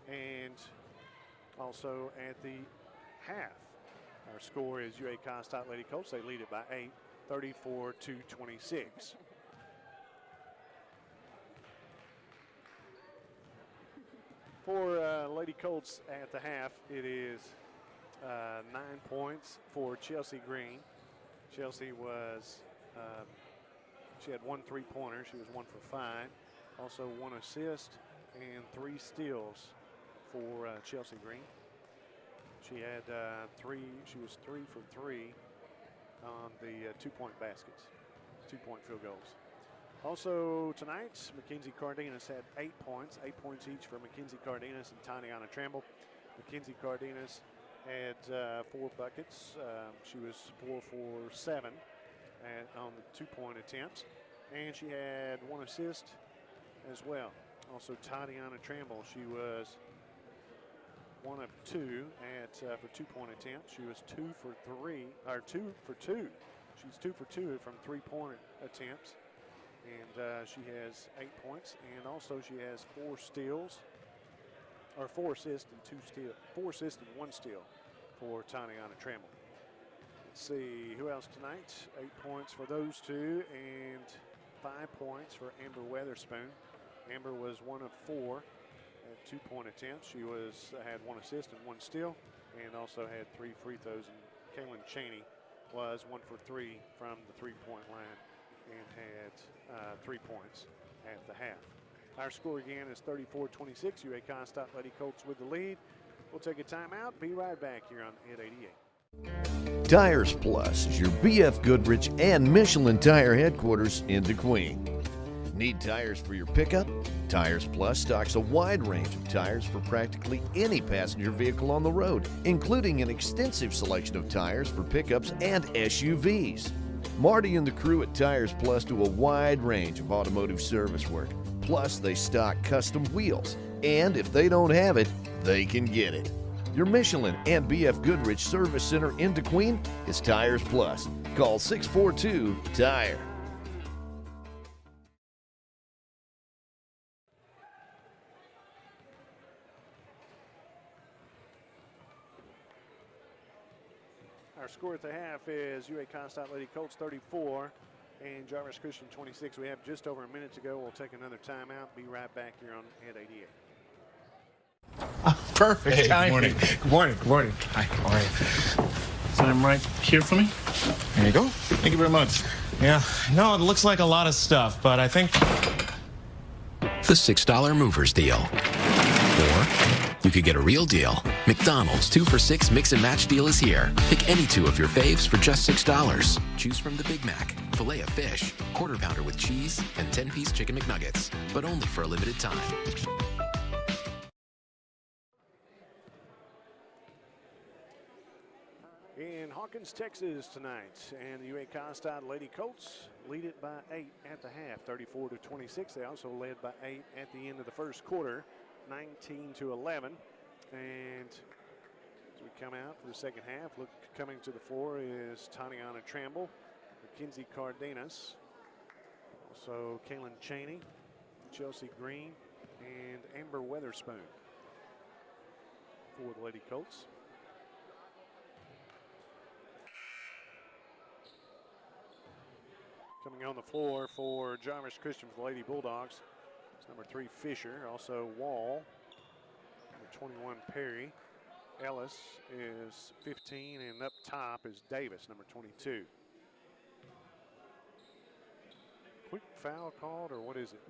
And also at the half, our score is UA Cossatot Lady Colts. They lead it by 8. 34-26. For Lady Colts at the half, it is 9 points for Chelsea Green. Chelsea was, she had 1 3-pointer. She was 1 for 5. Also 1 assist and 3 steals for Chelsea Green. She had she was 3 for 3 on the 2-point baskets, 2-point field goals. Also tonight, Mackenzie Cardenas had 8 points, 8 points each for Mackenzie Cardenas and Tatiana Tramble. Mackenzie Cardenas had 4 buckets. She was 4 for 7 on the 2-point attempts, and she had 1 assist as well. Also Tatiana Tramble, she was 1 of 2 for 2-point attempts. She was 2 for 3, or 2 for 2. She's 2 for 2 from 3-point attempts, and she has 8 points. And also she has 4 steals, or 4 assists and 2 steals. 4 assists and 1 steal for Tatiana Tramble. Let's see who else tonight. 8 points for those 2, and 5 points for Amber Weatherspoon. Amber was 1 of 4 at 2-point attempts. She had 1 assist and 1 steal, and also had 3 free throws. And Kaylin Cheney was 1 for 3 from the 3-point line and had 3 points at the half. Our score again is 34-26. UA Cossatot Lady Colts with the lead. We'll take a timeout. Be right back here on Ed 88. Tires Plus is your BF Goodrich and Michelin tire headquarters in DeQueen. Need tires for your pickup? Tires Plus stocks a wide range of tires for practically any passenger vehicle on the road, including an extensive selection of tires for pickups and SUVs. Marty and the crew at Tires Plus do a wide range of automotive service work. Plus, they stock custom wheels, and if they don't have it, they can get it. Your Michelin and BF Goodrich Service Center in DeQueen is Tires Plus. Call 642-TIRE. Our score at the half is UA Cossatot Lady Colts 34 and Jarvis Christian 26. We have just over a minute to go. We'll take another timeout. Be right back here on Ed 88. Perfect. Hey, good morning. Good morning. Good morning. Hi, how are you? Sign right here for me. There you go. Thank you very much. Yeah, no, it looks like a lot of stuff, but I think... The $6 Movers Deal. Or you could get a real deal. McDonald's 2 for $6 Mix and Match deal is here. Pick any 2 of your faves for just $6. Choose from the Big Mac, Filet of Fish, Quarter Pounder with cheese, and 10-piece Chicken McNuggets. But only for a limited time. In Hawkins, Texas tonight, and the UA Cossatot Lady Colts lead it by 8 at the half, 34-26. They also led by 8 at the end of the first quarter, 19-11. And as we come out for the second half, coming to the floor is Tatiana Tramble, Mackenzie Cardenas, also Kaylin Cheney, Chelsea Green, and Amber Weatherspoon for the Lady Colts. Coming on the floor for Jarvis Christian for the Lady Bulldogs, it's number 3 Fisher, also Wall, number 21 Perry. Ellis is 15, and up top is Davis, number 22. Quick foul called, or what is it?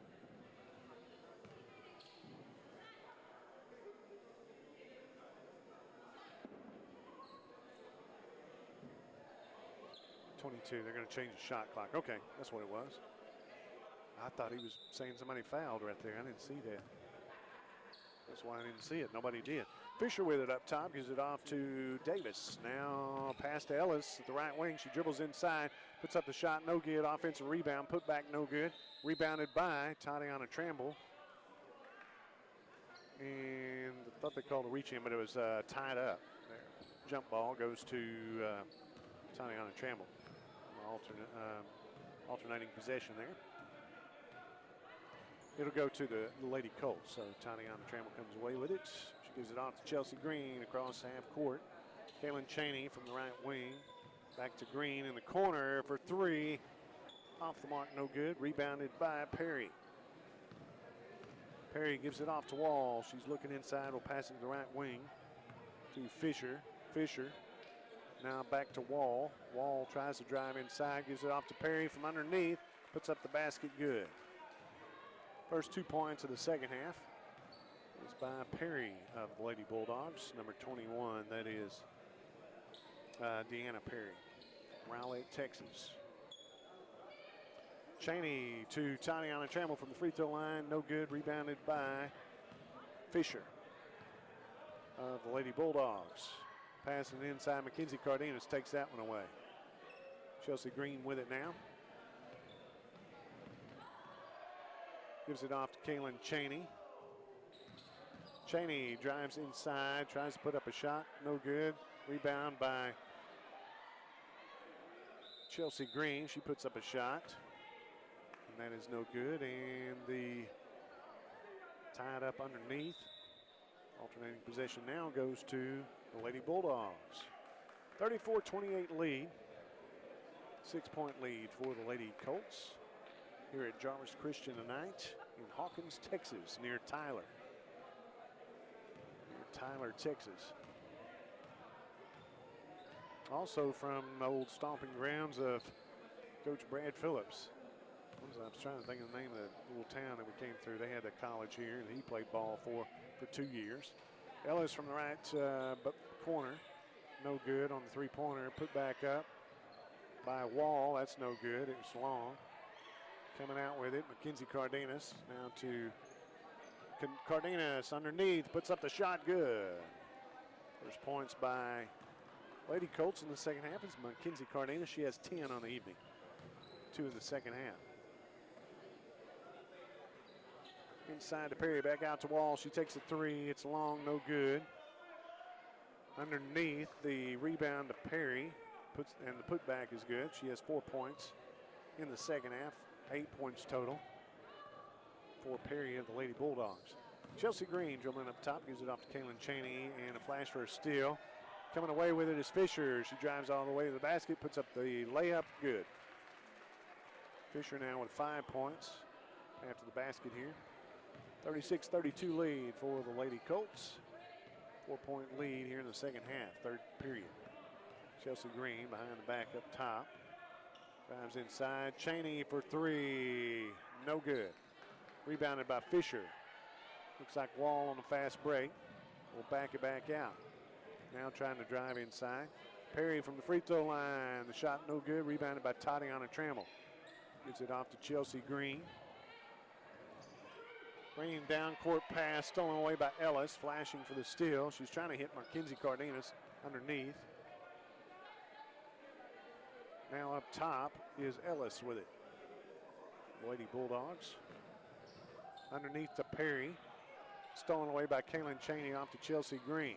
They're going to change the shot clock. Okay, that's what it was. I thought he was saying somebody fouled right there. I didn't see that. That's why I didn't see it. Nobody did. Fisher with it up top, gives it off to Davis. Now pass to Ellis at the right wing. She dribbles inside, puts up the shot, no good. Offensive rebound, put back, no good. Rebounded by Tatiana Tramble. And I thought they called a reach in, but it was tied up. There. Jump ball goes to Tatiana Tramble. Alternating possession there. It'll go to the Lady Colts. So Tatiana Tramble comes away with it. She gives it off to Chelsea Green across half court. Kaylin Cheney from the right wing. Back to Green in the corner for three. Off the mark, no good. Rebounded by Perry. Perry gives it off to Wall. She's looking inside. Will pass it to the right wing to Fisher. Fisher now back to Wall. Wall tries to drive inside. Gives it off to Perry from underneath. Puts up the basket good. First 2 points of the second half is by Perry of the Lady Bulldogs. Number 21, that is Deanna Perry. Rowlett, Texas. Cheney to Tatiana Trammell from the free throw line. No good. Rebounded by Fisher of the Lady Bulldogs. Passing inside. Mackenzie Cardenas takes that one away. Chelsea Green with it now. Gives it off to Kaylin Cheney. Cheney drives inside. Tries to put up a shot. No good. Rebound by Chelsea Green. She puts up a shot. And that is no good. And the tied up underneath. Alternating possession now goes to the Lady Bulldogs. 34-28 lead. 6-point lead for the Lady Colts here at Jarvis Christian tonight in Hawkins, Texas, near Tyler. Tyler, Texas. Also from old stomping grounds of Coach Brad Phillips. I was trying to think of the name of the little town that we came through. They had a college here that he played ball for 2 years. Ellis from the right corner. No good on the three-pointer. Put back up by Wall. That's no good. It was long. Coming out with it, Mackenzie Cardenas. Now to Cardenas underneath. Puts up the shot. Good. First points by Lady Colts in the second half is Mackenzie Cardenas. She has 10 on the evening. 2 in the second half. Inside to Perry, back out to Wall. She takes a three. It's long, no good. Underneath, the rebound to Perry. And the putback is good. She has 4 points in the second half. 8 points total for Perry of the Lady Bulldogs. Chelsea Green dribbling up top, gives it off to Kaylin Cheney, and a flash for a steal. Coming away with it is Fisher. She drives all the way to the basket, puts up the layup, good. Fisher now with 5 points after the basket here. 36-32 lead for the Lady Colts. 4-point lead here in the second half, third period. Chelsea Green behind the back up top. Drives inside. Cheney for three. No good. Rebounded by Fisher. Looks like Wall on a fast break. Will back it back out. Now trying to drive inside. Perry from the free throw line. The shot no good. Rebounded by Tatiana Trammell. Gets it off to Chelsea Green. Green down court pass. Stolen away by Ellis. Flashing for the steal. She's trying to hit Mackenzie Cardenas underneath. Now up top is Ellis with it. Lady Bulldogs. Underneath to Perry. Stolen away by Kaylin Cheney off to Chelsea Green.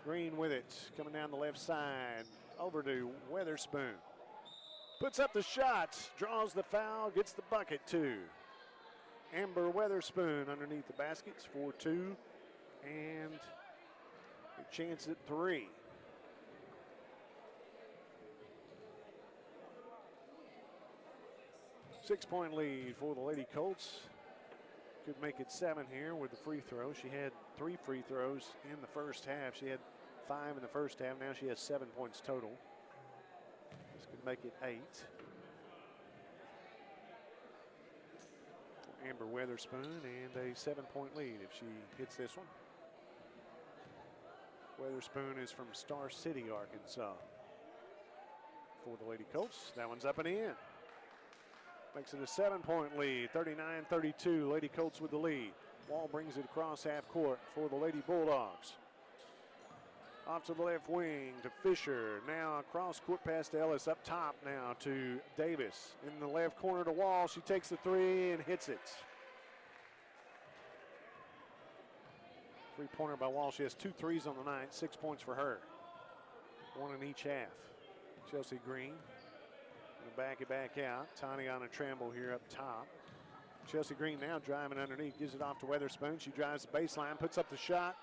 Green with it. Coming down the left side. Over to Weatherspoon. Puts up the shot. Draws the foul. Gets the bucket too. Amber Weatherspoon underneath the baskets for 2. And a chance at 3. Six-point lead for the Lady Colts. Could make it 7 here with the free throw. She had 3 free throws in the first half. She had 5 in the first half. Now she has 7 points total. This could make it 8. Amber Weatherspoon and a 7-point lead if she hits this one. Weatherspoon is from Star City, Arkansas. For the Lady Colts. That one's up and in. Makes it a 7-point lead, 39-32. Lady Colts with the lead. Wall brings it across half court for the Lady Bulldogs. Off to the left wing to Fisher. Now across court pass to Ellis. Up top now to Davis. In the left corner to Wall. She takes the three and hits it. Three-pointer by Wall. She has 2 threes on the night. 6 points for her. 1 in each half. Chelsea Green. Back it back out. Tatiana Trammell here up top. Chelsea Green now driving underneath. Gives it off to Weatherspoon. She drives the baseline. Puts up the shot.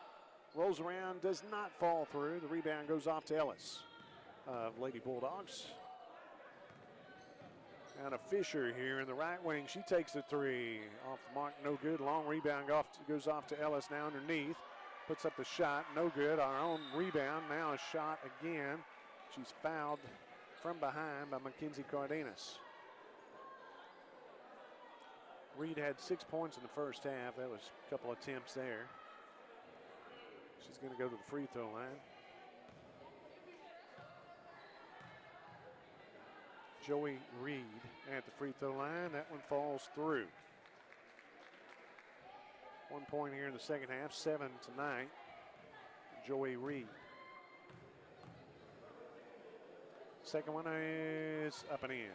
Rolls around. Does not fall through. The rebound goes off to Ellis. of Lady Bulldogs. Out of Fisher here in the right wing. She takes the three. Off the mark, no good. Long rebound goes off to Ellis now underneath. Puts up the shot, no good. Our own rebound, now a shot again. She's fouled from behind by Mackenzie Cardenas. Reed had 6 points in the first half. That was a couple attempts there. She's going to go to the free throw line. Joey Reed at the free throw line. That one falls through. 1 point here in the second half, 7 tonight. Joey Reed. Second one is up and in.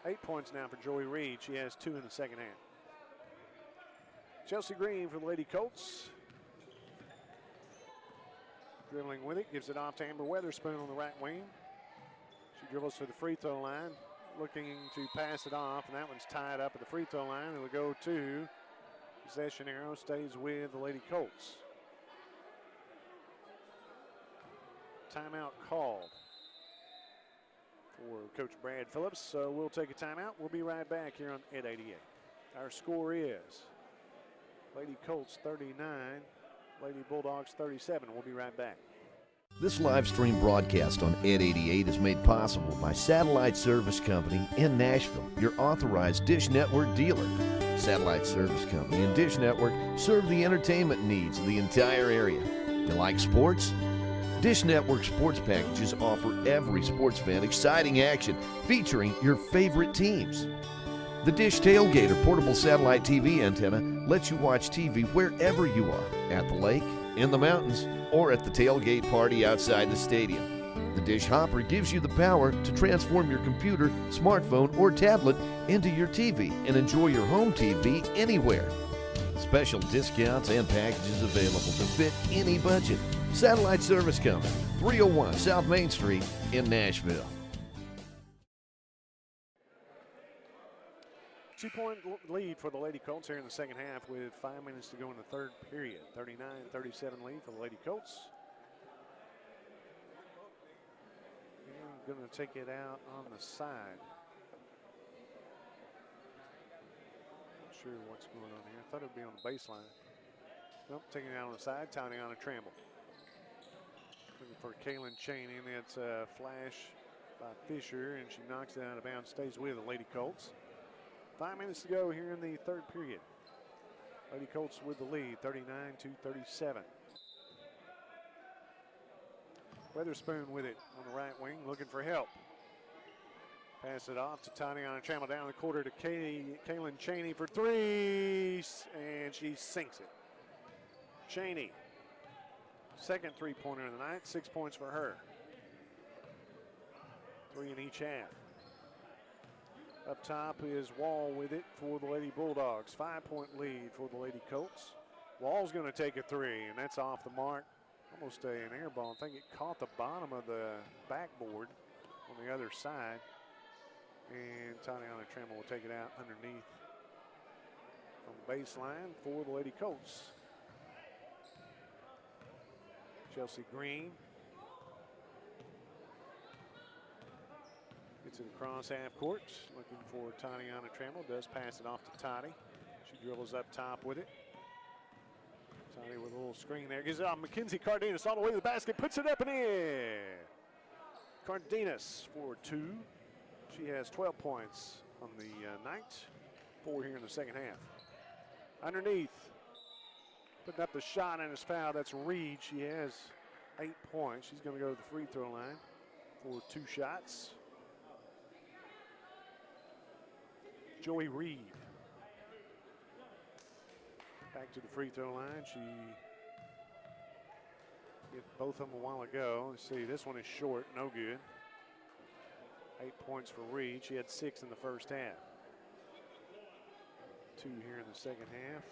8 points now for Joey Reed. She has 2 in the second half. Chelsea Green for the Lady Colts. Dribbling with it, gives it off to Amber Weatherspoon on the right wing. She dribbles to the free throw line, looking to pass it off, and that one's tied up at the free throw line. It'll go to possession arrow, stays with the Lady Colts. Timeout called for Coach Brad Phillips, so we'll take a timeout. We'll be right back here on Ed 88. Our score is Lady Colts 39, Lady Bulldogs 37. We'll be right back. This live stream broadcast on Ed 88 is made possible by Satellite Service Company in Nashville, your authorized Dish Network dealer. Satellite Service Company and Dish Network serve the entertainment needs of the entire area. You like sports? Dish Network sports packages offer every sports fan exciting action featuring your favorite teams. The Dish Tailgater portable satellite TV antenna lets you watch TV wherever you are, at the lake, in the mountains, or at the tailgate party outside the stadium. The Dish Hopper gives you the power to transform your computer, smartphone, or tablet into your TV and enjoy your home TV anywhere. Special discounts and packages available to fit any budget. Satellite Service Company, 301 South Main Street in Nashville. 2 point lead for the Lady Colts here in the second half with 5 minutes to go in the third period. 39-37 lead for the Lady Colts. And going to take it out on the side. Not sure what's going on here. I thought it would be on the baseline. Nope, taking it out on the side. Tatiana Tramble. Looking for Kaylin Cheney, and that's a flash by Fisher, and she knocks it out of bounds. Stays with the Lady Colts. 5 minutes to go here in the third period. Lady Colts with the lead, 39-37. Weatherspoon with it on the right wing, looking for help. Pass it off to Tatiana Trammell down the quarter to Kaylin Cheney for three, and she sinks it. Cheney, second three-pointer of the night, 6 points for her. 3 in each half. Up top is Wall with it for the Lady Bulldogs. 5 point lead for the Lady Colts. Wall's going to take a three, and that's off the mark. Almost an air ball. I think it caught the bottom of the backboard on the other side. And Tatiana Trammell will take it out underneath from the baseline for the Lady Colts. Chelsea Green gets it across half court, looking for Tatiana Trammell. Does pass it off to Toddy. She dribbles up top with it. Toddy with a little screen there. Gives it on Mackenzie Cardenas all the way to the basket. Puts it up and in. Cardenas for two. She has 12 points on the night. 4 here in the second half. Underneath. Putting up the shot and it's fouled. That's Reed. She has 8 points. She's going to go to the free throw line for 2 shots. Joey Reed. Back to the free throw line. She hit both of them a while ago. Let's see, this one is short, no good. 8 points for Reed. She had 6 in the first half. 2 here in the second half.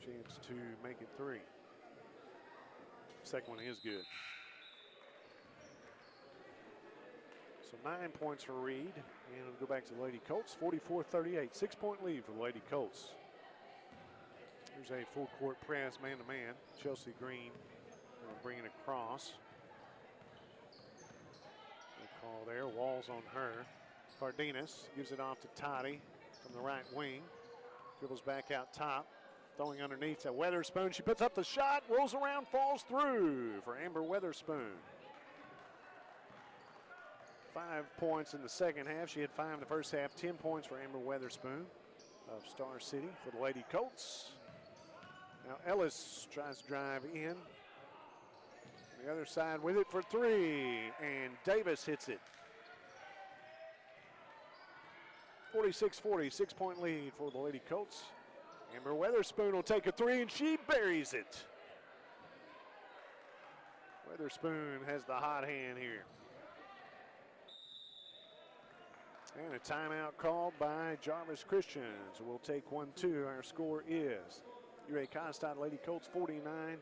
Chance to make it 3. Second one is good. So 9 points for Reed. And it'll go back to the Lady Colts. 44-38. 6 point lead for the Lady Colts. Here's a full court press, man-to-man. Chelsea Green bringing it across. Ball there, Walls on her. Cardenas gives it off to Toddy from the right wing. Dribbles back out top. Throwing underneath to Weatherspoon. She puts up the shot, rolls around, falls through for Amber Weatherspoon. 5 points in the second half. She had 5 in the first half. 10 points for Amber Weatherspoon of Star City for the Lady Colts. Now Ellis tries to drive in. The other side with it for 3, and Davis hits it. 46-40, 6-point lead for the Lady Colts. Amber Weatherspoon will take a 3, and she buries it. Weatherspoon has the hot hand here. And a timeout called by Jarvis Christians. We'll take 1-2. Our score is UA Cossatot Lady Colts 49,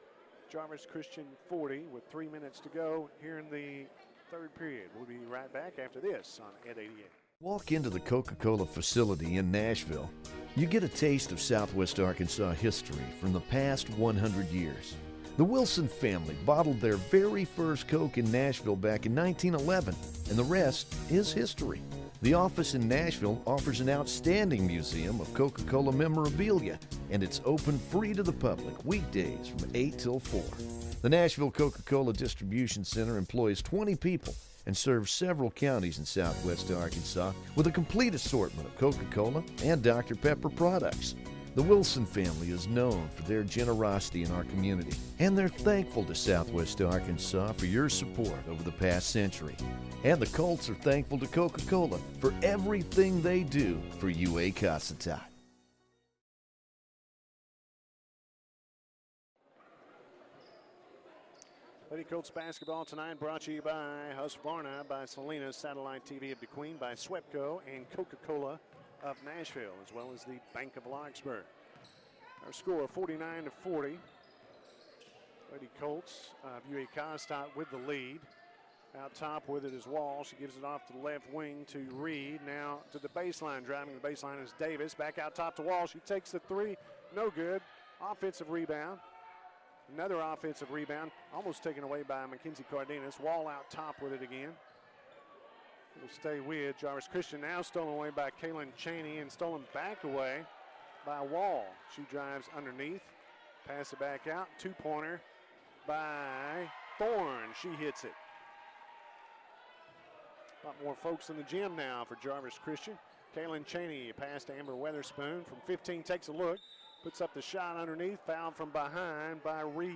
Jarvis Christian 40, with 3 minutes to go here in the third period. We'll be right back after this on Ed 88. Walk into the Coca-Cola facility in Nashville. You get a taste of Southwest Arkansas history from the past 100 years. The Wilson family bottled their very first Coke in Nashville back in 1911, and the rest is history. The office in Nashville offers an outstanding museum of Coca-Cola memorabilia, and it's open free to the public weekdays from 8 till 4. The Nashville Coca-Cola Distribution Center employs 20 people and serves several counties in southwest Arkansas with a complete assortment of Coca-Cola and Dr. Pepper products. The Wilson family is known for their generosity in our community, and they're thankful to Southwest Arkansas for your support over the past century. And the Colts are thankful to Coca-Cola for everything they do for UA Cossatot. Lady Colts basketball tonight brought to you by Husqvarna, by Salinas Satellite TV of DeQueen, by Swepco and Coca-Cola of Nashville, as well as the Bank of Larkspur. Our score 49-40. Lady Colts of UA Cossatot with the lead. Out top with it is Wall. She gives it off to the left wing to Reed. Now to the baseline. Driving the baseline is Davis. Back out top to Wall. She takes the 3. No good. Offensive rebound. Another offensive rebound. Almost taken away by Mackenzie Cardenas. Wall out top with it again. It'll stay with Jarvis Christian. Now stolen away by Kaylin Cheney and stolen back away by Wall. She drives underneath. Pass it back out. 2-pointer by Thorne. She hits it. A lot more folks in the gym now for Jarvis Christian. Kaylin Cheney, pass to Amber Weatherspoon. From 15, takes a look. Puts up the shot underneath. Fouled from behind by Reed.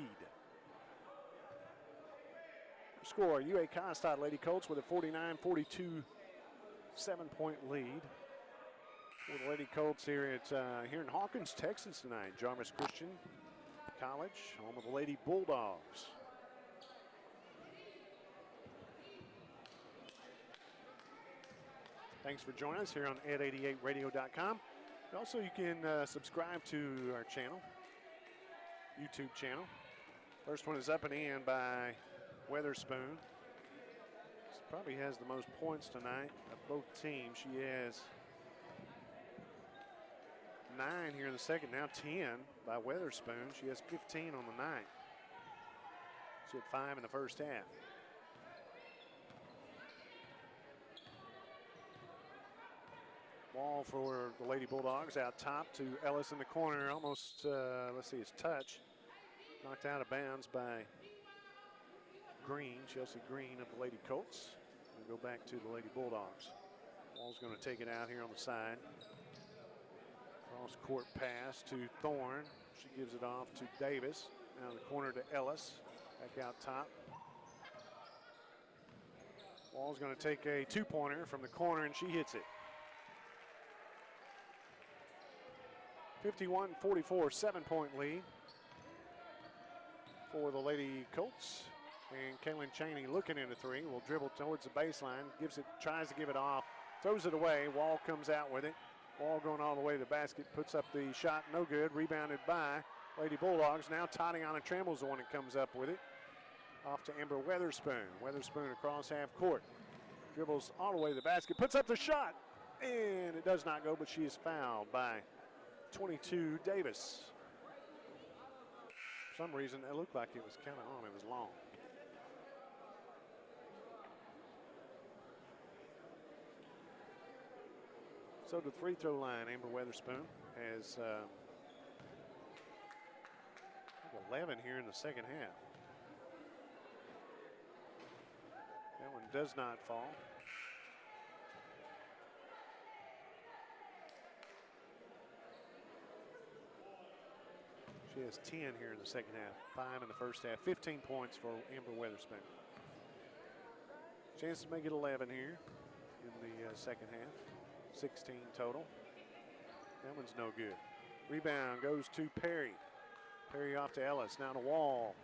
Score, UA Cossatot Lady Colts with a 49-42 7-point lead. For the Lady Colts here here in Hawkins, Texas tonight. Jarvis Christian College, home of the Lady Bulldogs. Thanks for joining us here on ed88radio.com. Also, you can subscribe to our channel, YouTube channel. First one is up and in by Weatherspoon. She probably has the most points tonight of both teams. She has 9 here in the second, now 10 by Weatherspoon. She has 15 on the night. She had 5 in the first half. Ball for the Lady Bulldogs out top to Ellis in the corner. Almost, let's see, his touch. Knocked out of bounds by Green, Chelsea Green of the Lady Colts. We'll go back to the Lady Bulldogs. Ball's going to take it out here on the side. Cross court pass to Thorne. She gives it off to Davis. Now in the corner to Ellis. Back out top. Ball's going to take a 2-pointer from the corner, and she hits it. 51-44, 7-point lead for the Lady Colts. And Kaylin Cheney looking into 3. Will dribble towards the baseline. Tries to give it off. Throws it away. Wall comes out with it. Wall going all the way to the basket. Puts up the shot. No good. Rebounded by Lady Bulldogs. Now Tatiana Trammell's the one that comes up with it. Off to Amber Weatherspoon. Weatherspoon across half court. Dribbles all the way to the basket. Puts up the shot. And it does not go, but she is fouled by 22 Davis. For some reason, it looked like it was kind of on. It was long. So to the free throw line, Amber Weatherspoon has 11 here in the second half. That one does not fall. She has 10 here in the second half, 5 in the first half, 15 points for Amber Weatherspoon. Chance to make it 11 here in the second half, 16 total. That one's no good. Rebound goes to Perry. Perry off to Ellis, now to Wall.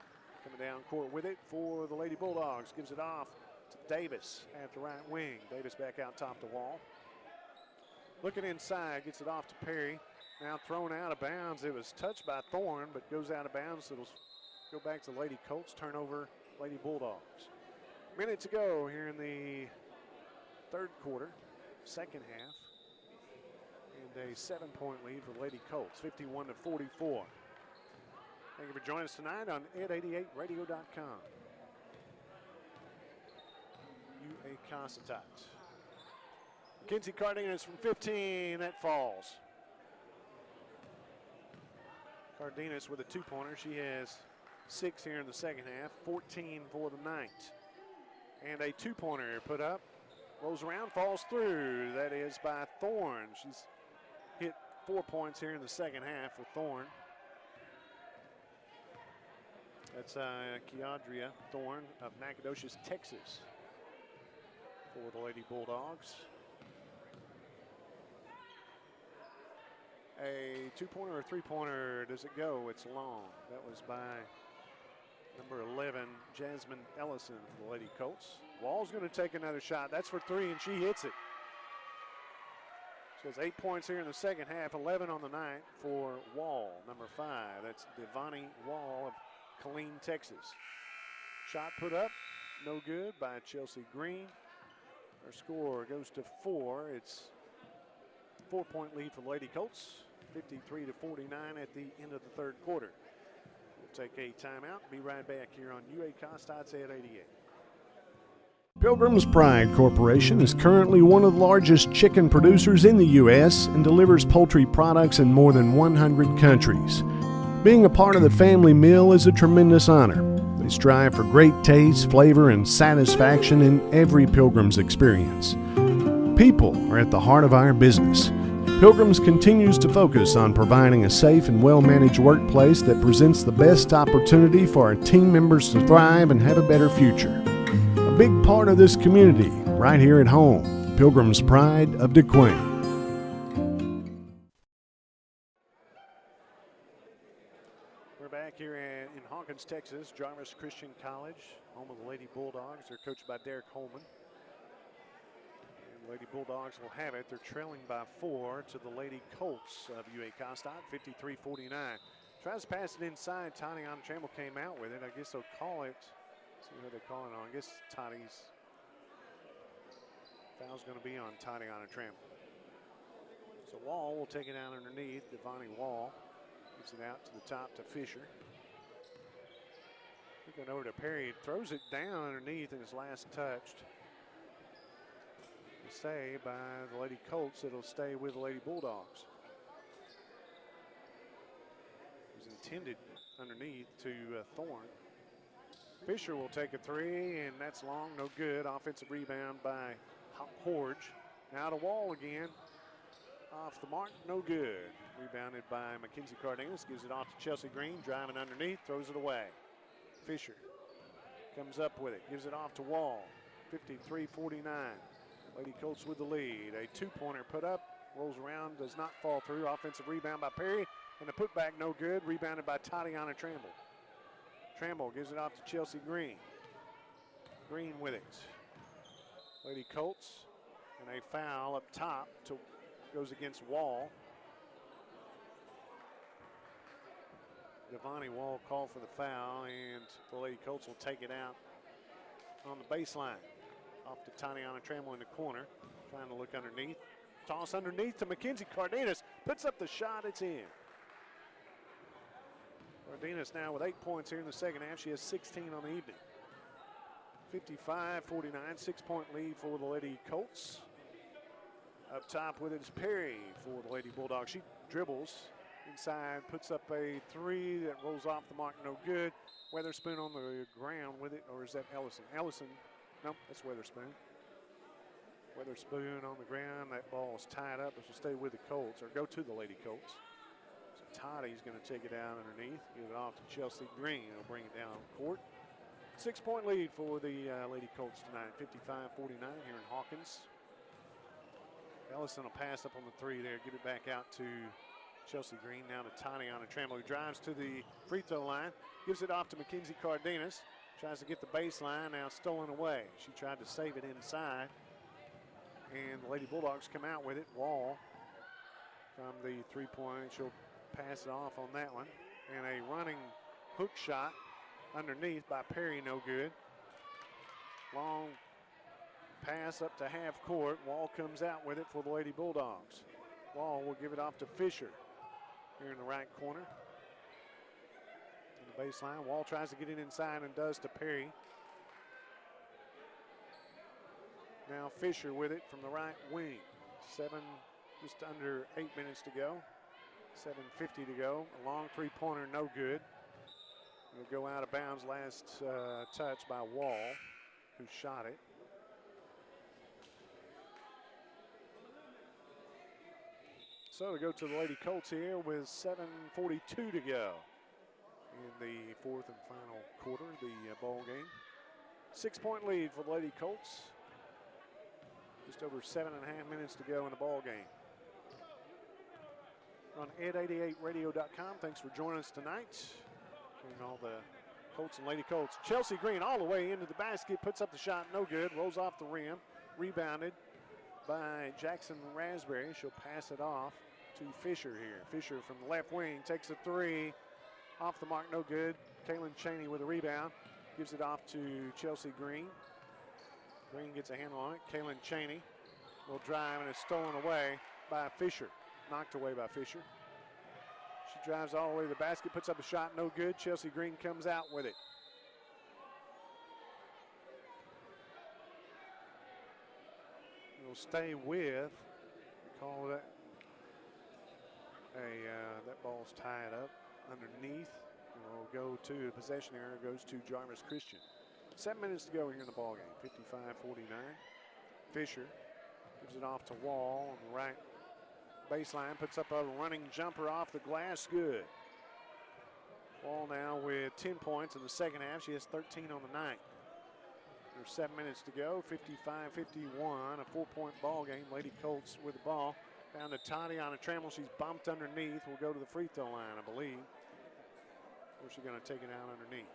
Coming down court with it for the Lady Bulldogs. Gives it off to Davis at the right wing. Davis back out top to Wall. Looking inside, gets it off to Perry. Now thrown out of bounds. It was touched by Thorne, but goes out of bounds. It'll go back to Lady Colts. Turnover, Lady Bulldogs. Minute to go here in the third quarter, second half. And a 7-point lead for Lady Colts, 51-44. Thank you for joining us tonight on ed88radio.com. UA Cossatot. Mackenzie Cardenas from 15, that falls. Cardenas with a 2-pointer. She has 6 here in the second half, 14 for the night. And a 2-pointer put up, rolls around, falls through. That is by Thorne. She's hit 4 points here in the second half for Thorne. That's Keandria Thorne of Nacogdoches, Texas, for the Lady Bulldogs. A 2-pointer or 3-pointer, does it go? It's long. That was by number 11, Jasmine Ellison for the Lady Colts. Wall's going to take another shot. That's for 3, and she hits it. She has 8 points here in the second half, 11 on the night for Wall, number 5. That's Devani Wall of Killeen, Texas. Shot put up, no good by Chelsea Green. Her score goes to 4. It's a 4-point lead for the Lady Colts, 53-49 at the end of the third quarter. We'll take a timeout. Be right back here on UA Cossatot at 88. Pilgrim's Pride Corporation is currently one of the largest chicken producers in the U.S. and delivers poultry products in more than 100 countries. Being a part of the family meal is a tremendous honor. They strive for great taste, flavor, and satisfaction in every Pilgrim's experience. People are at the heart of our business. Pilgrim's continues to focus on providing a safe and well-managed workplace that presents the best opportunity for our team members to thrive and have a better future. A big part of this community, right here at home, Pilgrim's Pride of DeQueen. We're back here in Hawkins, Texas, Jarvis Christian College, home of the Lady Bulldogs. They're coached by Derek Holman. Lady Bulldogs will have it. They're trailing by 4 to the Lady Colts of UA Cossatot, 53-49. Tries to pass it inside. Tatiana Trammell came out with it. I guess they'll call it. See who they're calling on. I guess Tati's foul's going to be on Tatiana Trammell. So Wall will take it out underneath. Devani Wall gets it out to the top to Fisher. Looking over to Perry. Throws it down underneath and is last touched. Say by the Lady Colts, it'll stay with the Lady Bulldogs. It was intended underneath to Thorne. Fisher will take a 3, and that's long, no good. Offensive rebound by Horge. Now to Wall again. Off the mark, no good. Rebounded by Mackenzie Cardenas, gives it off to Chelsea Green, driving underneath, throws it away. Fisher comes up with it, gives it off to Wall, 53-49. Lady Colts with the lead. A 2-pointer put up, rolls around, does not fall through. Offensive rebound by Perry, and the putback no good. Rebounded by Tatiana Trammell. Trammell gives it off to Chelsea Green. Green with it. Lady Colts, and a foul up top goes against Wall. Devani Wall called for the foul, and the Lady Colts will take it out on the baseline. Off to Tatiana Trammell in the corner, trying to look underneath. Toss underneath to Mackenzie Cardenas, puts up the shot, it's in. Cardenas now with 8 points here in the second half. She has 16 on the evening. 55-49, 6-point lead for the Lady Colts Up top with it is Perry for the Lady Bulldogs. She dribbles inside, puts up a three that rolls off the mark, no good. Weatherspoon on the ground with it, or is that Ellison? Ellison, nope, that's Weatherspoon. Weatherspoon on the ground. That ball is tied up. It will stay with the Colts, or go to the Lady Colts. So Toddy's going to take it down underneath, give it off to Chelsea Green. He'll bring it down court. 6-point lead for the Lady Colts tonight, 55-49 here in Hawkins. Ellison will pass up on the three there, give it back out to Chelsea Green. Now to Tatiana Trammell, who drives to the free throw line, gives it off to Mackenzie Cardenas. Tries to get the baseline, now stolen away. She tried to save it inside, and the Lady Bulldogs come out with it. Wall from the three-point. She'll pass it off on that one. And a running hook shot underneath by Perry, no good. Long pass up to half court. Wall comes out with it for the Lady Bulldogs. Wall will give it off to Fisher here in the right corner. On the baseline, Wall tries to get it inside and does to Perry. Now Fisher with it from the right wing. Just under 8 minutes to go. 7:50 to go. A long three-pointer, no good. It'll go out of bounds. Last touch by Wall, who shot it. So to go to the Lady Colts here with 7:42 to go in the fourth and final quarter of the ball game. 6-point lead for the Lady Colts. Just over 7.5 minutes to go in the ball game. We're on ed88radio.com. Thanks for joining us tonight. And all the Colts and Lady Colts. Chelsea Green all the way into the basket, puts up the shot, no good, rolls off the rim, rebounded by Jackson Raspberry. She'll pass it off to Fisher here. Fisher from the left wing takes a three, off the mark, no good. Kaylin Cheney with a rebound, gives it off to Chelsea Green. Green gets a handle on it. Kaylin Cheney will drive, and it's stolen away by Fisher. Knocked away by Fisher. She drives all the way to the basket, puts up a shot, no good. Chelsea Green comes out with it. Will stay with, call that that ball's tied up underneath. Will go to the possession area, goes to Jarvis Christian. 7 minutes to go here in the ball game. 55-49. Fisher gives it off to Wall on the right baseline, puts up a running jumper off the glass, good. Wall now with 10 points in the second half. She has 13 on the night. There's 7 minutes to go. 55-51, a 4-point ball game. Lady Colts with the ball. Down to Tatiana Trammell. She's bumped underneath. Will go to the free throw line, I believe. Or she's going to take it out underneath.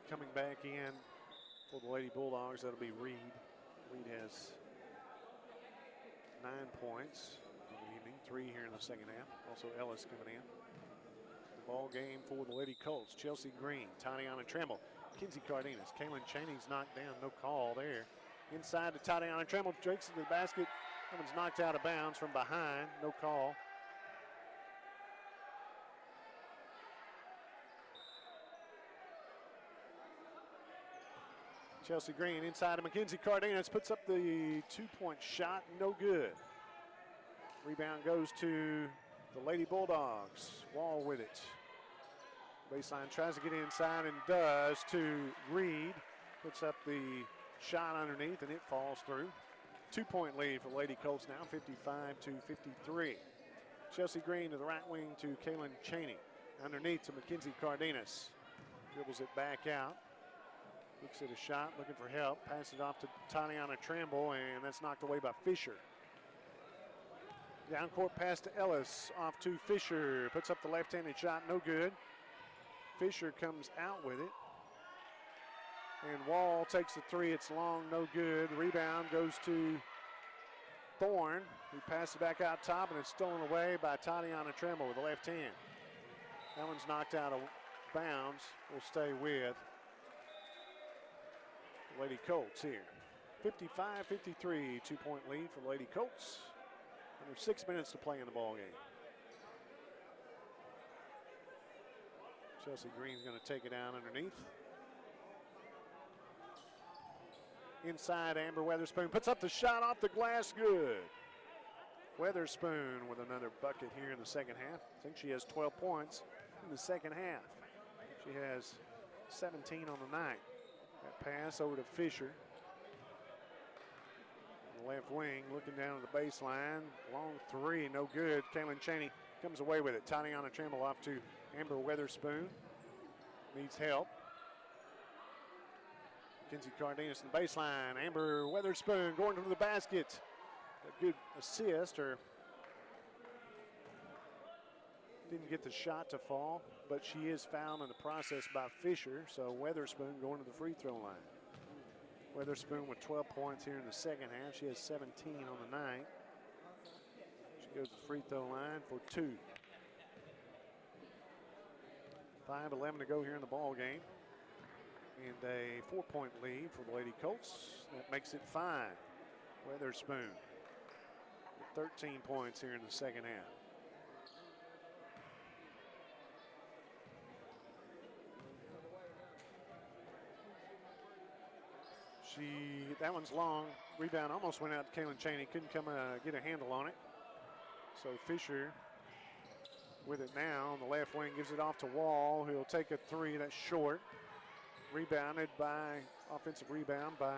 Coming back in for the Lady Bulldogs, that'll be Reed. Reed has 9 points in the evening, 3 here in the second half. Also Ellis coming in. The ball game for the Lady Colts. Chelsea Green, Tatiana Trammell, Kinsey Cardenas. Kaylin Cheney's knocked down, no call there. Inside to Tatiana Trammell, drakes into the basket. That one's knocked out of bounds from behind, no call. Chelsea Green inside of Mackenzie Cardenas, puts up the 2-point shot, no good. Rebound goes to the Lady Bulldogs. Wall with it. Baseline tries to get inside and does to Reed. Puts up the shot underneath and it falls through. 2-point lead for Lady Colts now, 55-53. Chelsea Green to the right wing to Kaylin Cheney. Underneath to Mackenzie Cardenas. Dribbles it back out. Looks at a shot, looking for help. Passes it off to Tatiana Trammell, and that's knocked away by Fisher. Down court pass to Ellis, off to Fisher. Puts up the left-handed shot, no good. Fisher comes out with it. And Wall takes the three, it's long, no good. The rebound goes to Thorne, who passes it back out top, and it's stolen away by Tatiana Trammell with the left hand. That one's knocked out of bounds. Will stay with Lady Colts here. 55-53, 2-point lead for Lady Colts. Under 6 minutes to play in the ball game. Chelsea Green's going to take it down underneath. Inside, Amber Weatherspoon puts up the shot off the glass, good. Weatherspoon with another bucket here in the second half. I think she has 12 points in the second half. She has 17 on the night. That pass over to Fisher. On the left wing, looking down at the baseline. Long three, no good. Kaylin Cheney comes away with it. Tatiana Tramble off to Amber Weatherspoon. Needs help. Kinsey Cardenas in the baseline. Amber Weatherspoon going to the basket. A good assist, or didn't get the shot to fall, but she is fouled in the process by Fisher, so Weatherspoon going to the free throw line. Weatherspoon with 12 points here in the second half. She has 17 on the night. She goes to the free throw line for 2. 5:11 to go here in the ball game. And a 4-point lead for the Lady Colts. That makes it 5. Weatherspoon with 13 points here in the second half. That one's long. Rebound almost went out to Kaylin Cheney. Couldn't come get a handle on it. So Fisher with it now on the left wing, gives it off to Wall, who'll take a three. That's short. Rebounded by, offensive rebound by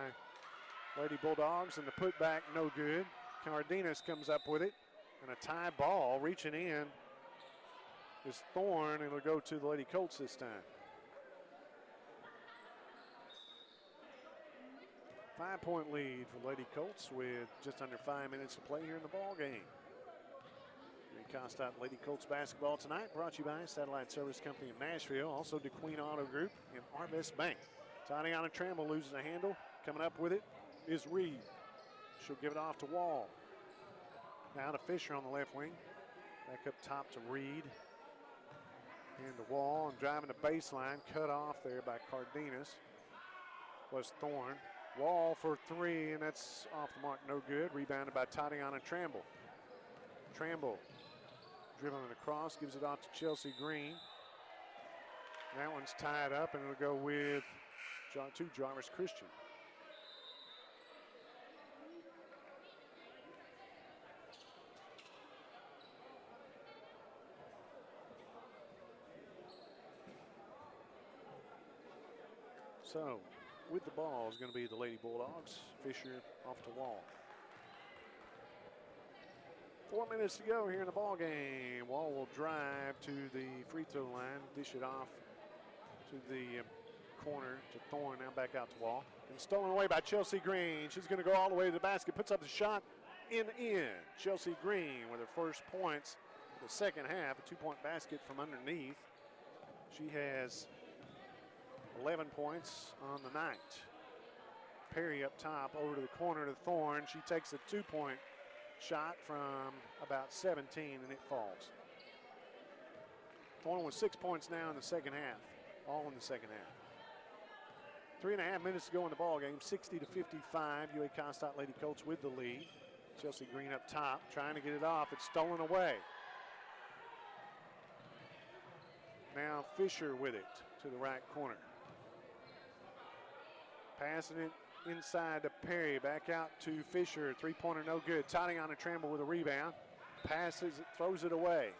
Lady Bulldogs, and the putback no good. Cardenas comes up with it, and a tie ball reaching in is Thorne, and it'll go to the Lady Colts this time. 5-point lead for Lady Colts with just under 5 minutes to play here in the ball game. Cossatot Lady Colts basketball tonight, brought to you by Satellite Service Company of Nashville, also to Queen Auto Group and Arvest Bank. Tatiana Tramble loses a handle. Coming up with it is Reed. She'll give it off to Wall. Now to Fisher on the left wing. Back up top to Reed. And the Wall, and driving the baseline, cut off there by Cardenas was Thorne. Wall for three, and that's off the mark, no good. Rebounded by Tatiana Tramble. Tramble dribbling across, gives it off to Chelsea Green. That one's tied up, and it'll go with Jarvis Christian. So, with the ball is going to be the Lady Bulldogs. Fisher off to Wall. 4 minutes to go here in the ball game. Wall will drive to the free throw line, dish it off to the corner to Thorne. Now back out to Wall, and stolen away by Chelsea Green. She's going to go all the way to the basket. Puts up the shot in. Chelsea Green with her first points of the second half. A 2-point basket from underneath. She has 11 points on the night. Perry up top over to the corner to Thorne. She takes a 2-point shot from about 17, and it falls. Thorne with 6 points now in the second half, all in the second half. 3.5 minutes to go in the ball game. 60-55. UA Cossatot Lady Colts with the lead. Chelsea Green up top, trying to get it off. It's stolen away. Now Fisher with it to the right corner. Passing it inside to Perry, back out to Fisher. Three-pointer no good. Tatiana Tramble with a rebound. Passes it, throws it away.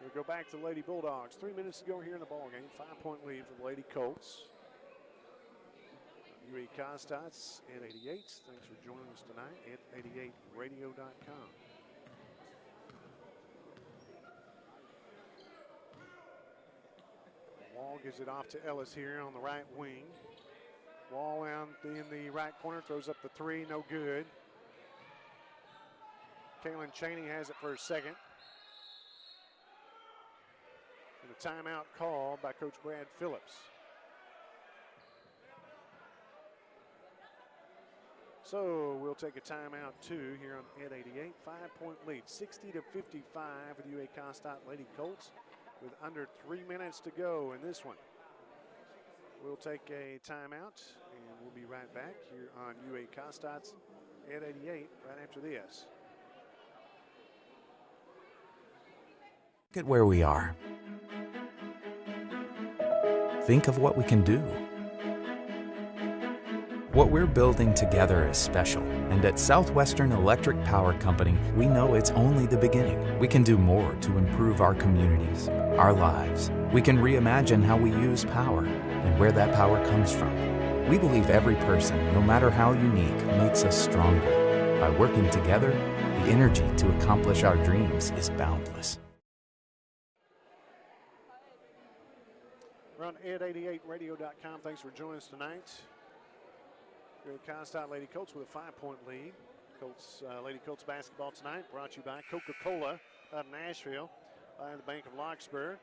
We'll go back to the Lady Bulldogs. 3 minutes to go here in the ball game. 5-point lead for the Lady Colts. UA Cossatot at 88. Thanks for joining us tonight at 88radio.com. Wall gives it off to Ellis here on the right wing. Wall out in the right corner, throws up the three, no good. Kaylin Cheney has it for a second. And a timeout called by Coach Brad Phillips. So we'll take a timeout too here on at 88. 5-point lead, 60-55 for the UA Cossatot Lady Colts, with under 3 minutes to go in this one. We'll take a timeout, and we'll be right back here on UA Cossatot at 88 right after this. Look at where we are. Think of what we can do. What we're building together is special, and at Southwestern Electric Power Company, we know it's only the beginning. We can do more to improve our communities, our lives. We can reimagine how we use power and where that power comes from. We believe every person, no matter how unique, makes us stronger. By working together, the energy to accomplish our dreams is boundless. We're on ed88radio.com. Thanks for joining us tonight. Here at Cossatot Lady Colts with a 5-point lead. Lady Colts basketball tonight brought to you by Coca-Cola of Nashville, by the Bank of Locksburg,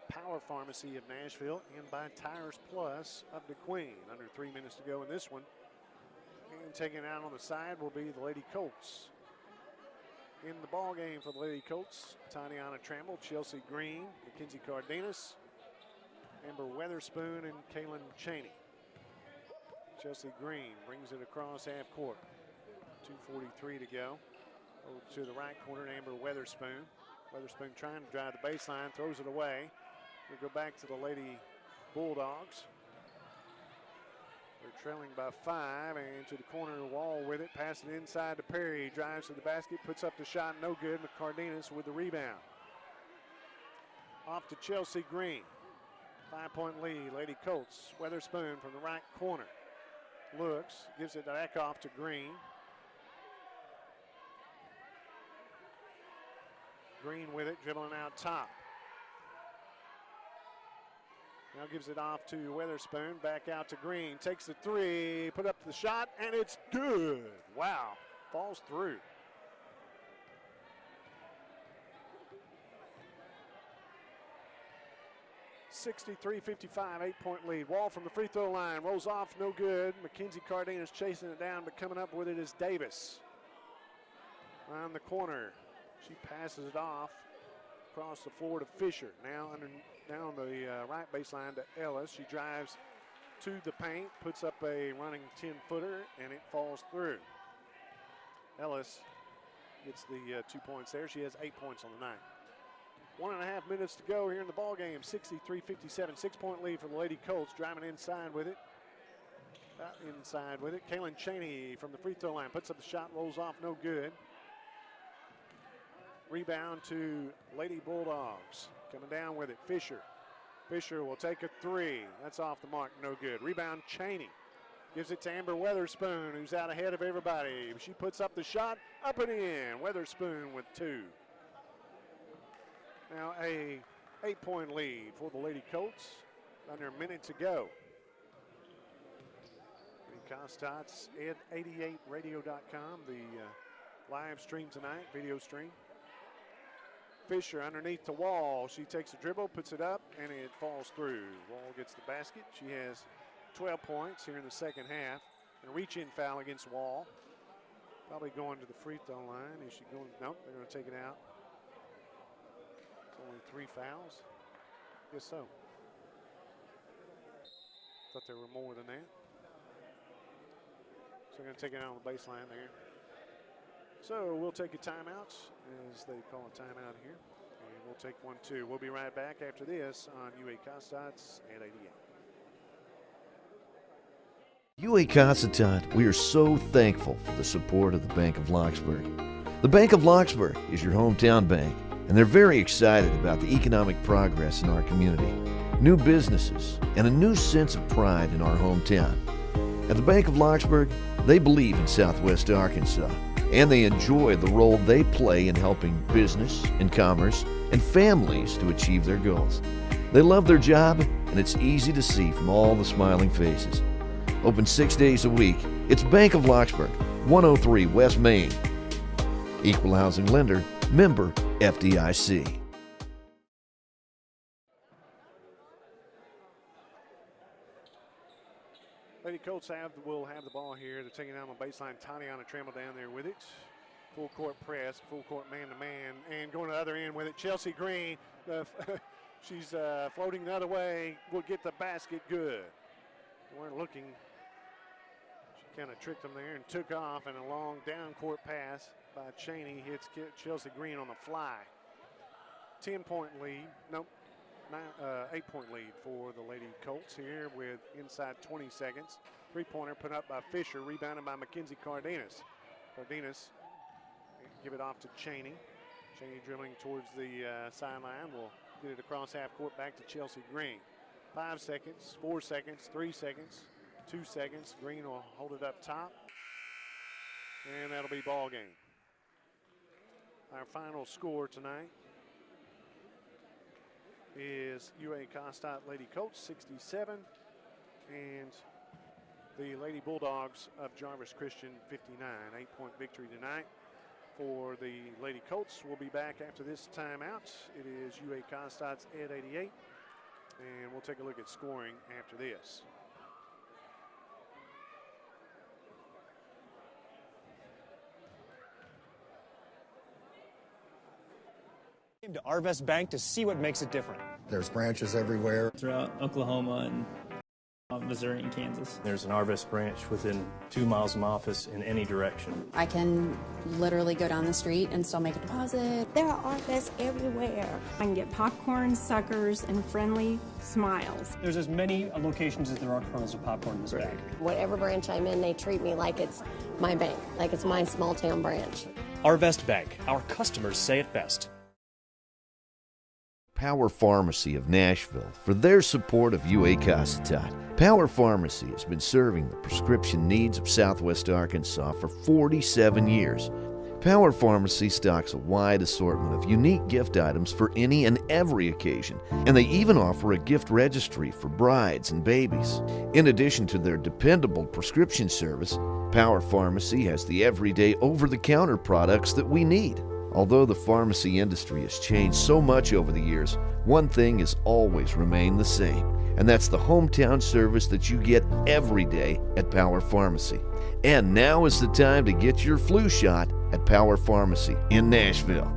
Power Pharmacy of Nashville, and by Tires Plus of DeQueen. Under 3 minutes to go in this one. And taking it out on the side will be the Lady Colts. In the ball game for the Lady Colts, Tatiana Trammell, Chelsea Green, Mackenzie Cardenas, Amber Weatherspoon, and Kaylin Cheney. Chelsea Green brings it across half court. 2:43 to go. Over to the right corner, Amber Weatherspoon. Weatherspoon trying to drive the baseline, throws it away. We'll go back to the Lady Bulldogs. They're trailing by 5, and to the corner of the wall with it. Pass it inside to Perry. Drives to the basket, puts up the shot, no good. McCardenas with the rebound. Off to Chelsea Green. 5-point lead, Lady Colts. Weatherspoon from the right corner. Looks, gives it back off to Green. Green with it, dribbling out top. Now gives it off to Weatherspoon, back out to Green. Takes the 3, put up the shot, and it's good. Wow, falls through. (63-55), 8-point lead. Wall from the free throw line, rolls off, no good. Mackenzie Cardenas chasing it down, but coming up with it is Davis. Around the corner, she passes it off across the floor to Fisher. Now on the right baseline to Ellis. She drives to the paint, puts up a running 10-footer, and it falls through. Ellis gets the 2 points there. She has 8 points on the night. 1.5 minutes to go here in the ball game. 63-57, 6-point lead for the Lady Colts. Driving inside with it. Kaylin Cheney from the free throw line puts up the shot, rolls off, no good. Rebound to Lady Bulldogs. Coming down with it, Fisher. Fisher will take a 3. That's off the mark, no good. Rebound, Cheney. Gives it to Amber Weatherspoon, who's out ahead of everybody. She puts up the shot, up and in. Weatherspoon with 2. Now a 8-point lead for the Lady Colts. Under a minute to go. Cossatot at 88radio.com, the live stream tonight, video stream. Fisher underneath the Wall. She takes a dribble, puts it up, and it falls through. Wall gets the basket. She has 12 points here in the second half. And a reach-in foul against Wall. Probably going to the free throw line. Is she going? Nope, they're going to take it out. Only 3 fouls? Guess so. Thought there were more than that. So we're going to take it out on the baseline there. So we'll take a timeout, as they call a timeout here. And we'll take one too. We'll be right back after this on UA Cossatot at 88. UA Cossatot, we are so thankful for the support of the Bank of Locksburg. The Bank of Locksburg is your hometown bank, and they're very excited about the economic progress in our community, new businesses, and a new sense of pride in our hometown. At the Bank of Locksburg, they believe in Southwest Arkansas, and they enjoy the role they play in helping business and commerce and families to achieve their goals. They love their job, and it's easy to see from all the smiling faces. Open 6 days a week, it's Bank of Locksburg, 103 West Main. Equal housing lender, member FDIC. Lady Colts will have the ball here. They're taking it out on the baseline. Tatiana Trammell down there with it. Full court press, full court man-to-man, and going to the other end with it. Chelsea Green, she's floating the other way. Will get the basket good. We're looking. kind of tricked them there and took off, and a long down court pass by Cheney hits Chelsea Green on the fly. 10-point lead, nope, 8-point lead for the Lady Colts here with inside 20 seconds. Three-pointer put up by Fisher, rebounded by Mackenzie Cardenas. Cardenas give it off to Cheney. Cheney dribbling towards the sideline will get it across half court back to Chelsea Green. 5 seconds, 4 seconds, 3 seconds, 2 seconds. Green will hold it up top, and that'll be ball game. Our final score tonight is UA Cossatot Lady Colts 67 and the Lady Bulldogs of Jarvis Christian 59. 8-point victory tonight for the Lady Colts. We'll be back after this timeout. It is UA Cossatot's Ed 88, and we'll take a look at scoring after this. Came to Arvest Bank to see what makes it different. There's branches everywhere. Throughout Oklahoma and Missouri and Kansas. There's an Arvest branch within 2 miles of my office in any direction. I can literally go down the street and still make a deposit. There are Arvests everywhere. I can get popcorn, suckers, and friendly smiles. There's as many locations as there are kernels of popcorn in this bag. Whatever branch I'm in, they treat me like it's my bank, like it's my small town branch. Arvest Bank. Our customers say it best. Power Pharmacy of Nashville for their support of UA Cossatot. Power Pharmacy has been serving the prescription needs of Southwest Arkansas for 47 years. Power Pharmacy stocks a wide assortment of unique gift items for any and every occasion, and they even offer a gift registry for brides and babies. In addition to their dependable prescription service, Power Pharmacy has the everyday over-the-counter products that we need. Although the pharmacy industry has changed so much over the years, one thing has always remained the same, and that's the hometown service that you get every day at Power Pharmacy. And now is the time to get your flu shot at Power Pharmacy in Nashville.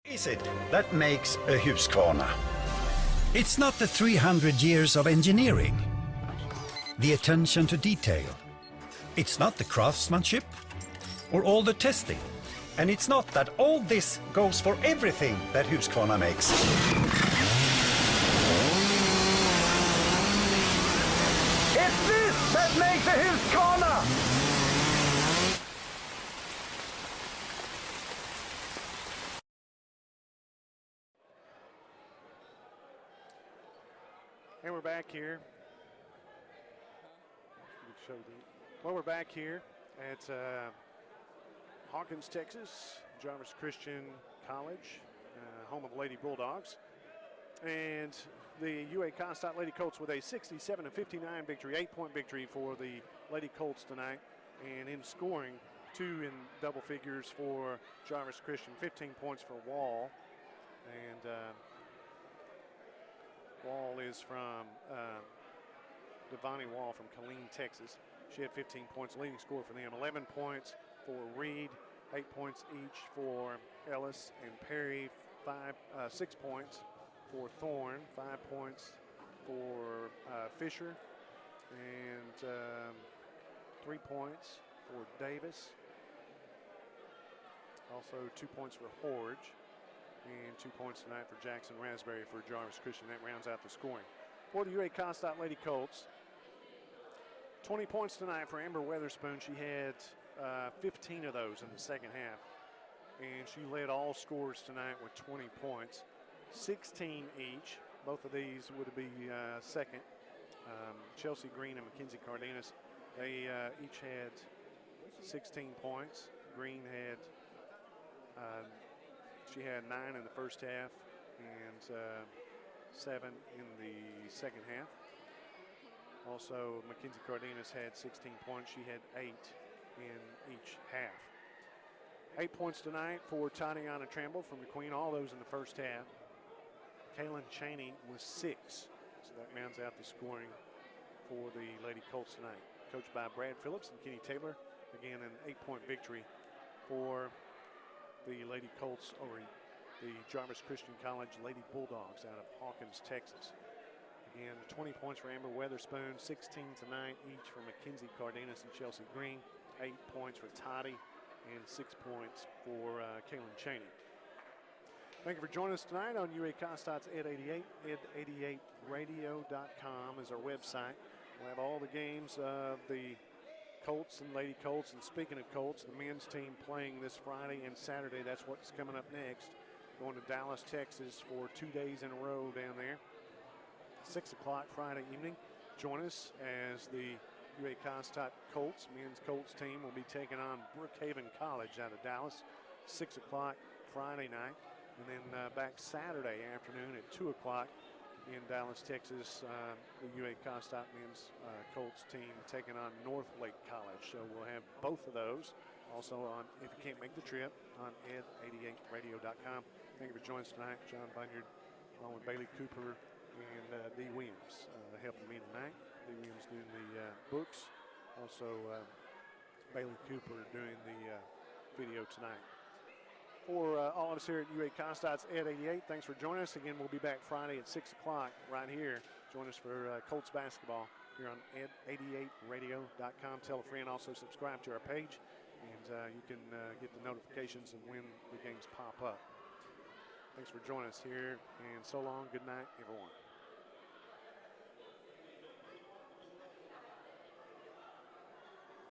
Is it that makes a Husqvarna? It's not the 300 years of engineering, the attention to detail. It's not the craftsmanship or all the testing. And it's not that all this goes for everything that Husqvarna makes. It's this that makes a Husqvarna! And we're back here. Well, we're back here at Hawkins, Texas, Jarvis Christian College, home of Lady Bulldogs. And the UA Cossatot Lady Colts with a 67-59 victory, 8-point victory for the Lady Colts tonight. And in scoring, 2 in double figures for Jarvis Christian, 15 points for Wall. And Wall is from Devonnie Wall from Killeen, Texas. She had 15 points, leading scorer for them. 11 points for Reed, 8 points each for Ellis and Perry, 6 points for Thorne, 5 points for Fisher, and 3 points for Davis. Also 2 points for Horge, and 2 points tonight for Jackson Raspberry for Jarvis Christian. That rounds out the scoring. For the UA Cossatot Lady Colts, 20 points tonight for Amber Weatherspoon. She had 15 of those in the second half, and she led all scorers tonight with 20 points, 16 each. Both of these would be second. Chelsea Green and Mackenzie Cardenas, they each had 16 points. Green had, she had 9 in the first half and 7 in the second half. Also, Mackenzie Cardenas had 16 points. She had 8 in each half. 8 points tonight for Tatiana Tramble from the Queen, all those in the first half. Kaylin Cheney was 6. So that rounds out the scoring for the Lady Colts tonight. Coached by Brad Phillips and Kenny Taylor. Again, an 8-point victory for the Lady Colts over the Jarvis Christian College Lady Bulldogs out of Hawkins, Texas. And 20 points for Amber Weatherspoon, 16 tonight each for Mackenzie Cardenas and Chelsea Green, 8 points for Toddy, and 6 points for Kaylin Cheney. Thank you for joining us tonight on UA Cossatot Ed 88. Ed88radio.com is our website. We'll have all the games of the Colts and Lady Colts. And speaking of Colts, the men's team playing this Friday and Saturday. That's what's coming up next. Going to Dallas, Texas for 2 days in a row down there. 6 o'clock Friday evening. Join us as the UA Cossatot Colts, men's Colts team, will be taking on Brookhaven College out of Dallas. 6 o'clock Friday night. And then back Saturday afternoon at 2 o'clock in Dallas, Texas, the UA Cossatot men's Colts team taking on North Lake College. So we'll have both of those. Also on, if you can't make the trip, on ed88radio.com. Thank you for joining us tonight. John Bunyard, along with Bailey Cooper and Dee Williams helping me tonight. Dee Williams doing the books. Also Bailey Cooper doing the video tonight. For all of us here at UA Cossatot Ed 88, thanks for joining us. Again, we'll be back Friday at 6 o'clock right here. Join us for Colts basketball here on ed88radio.com. Tell a friend, also subscribe to our page, and you can get the notifications of when the games pop up. Thanks for joining us here, and so long. Good night, everyone.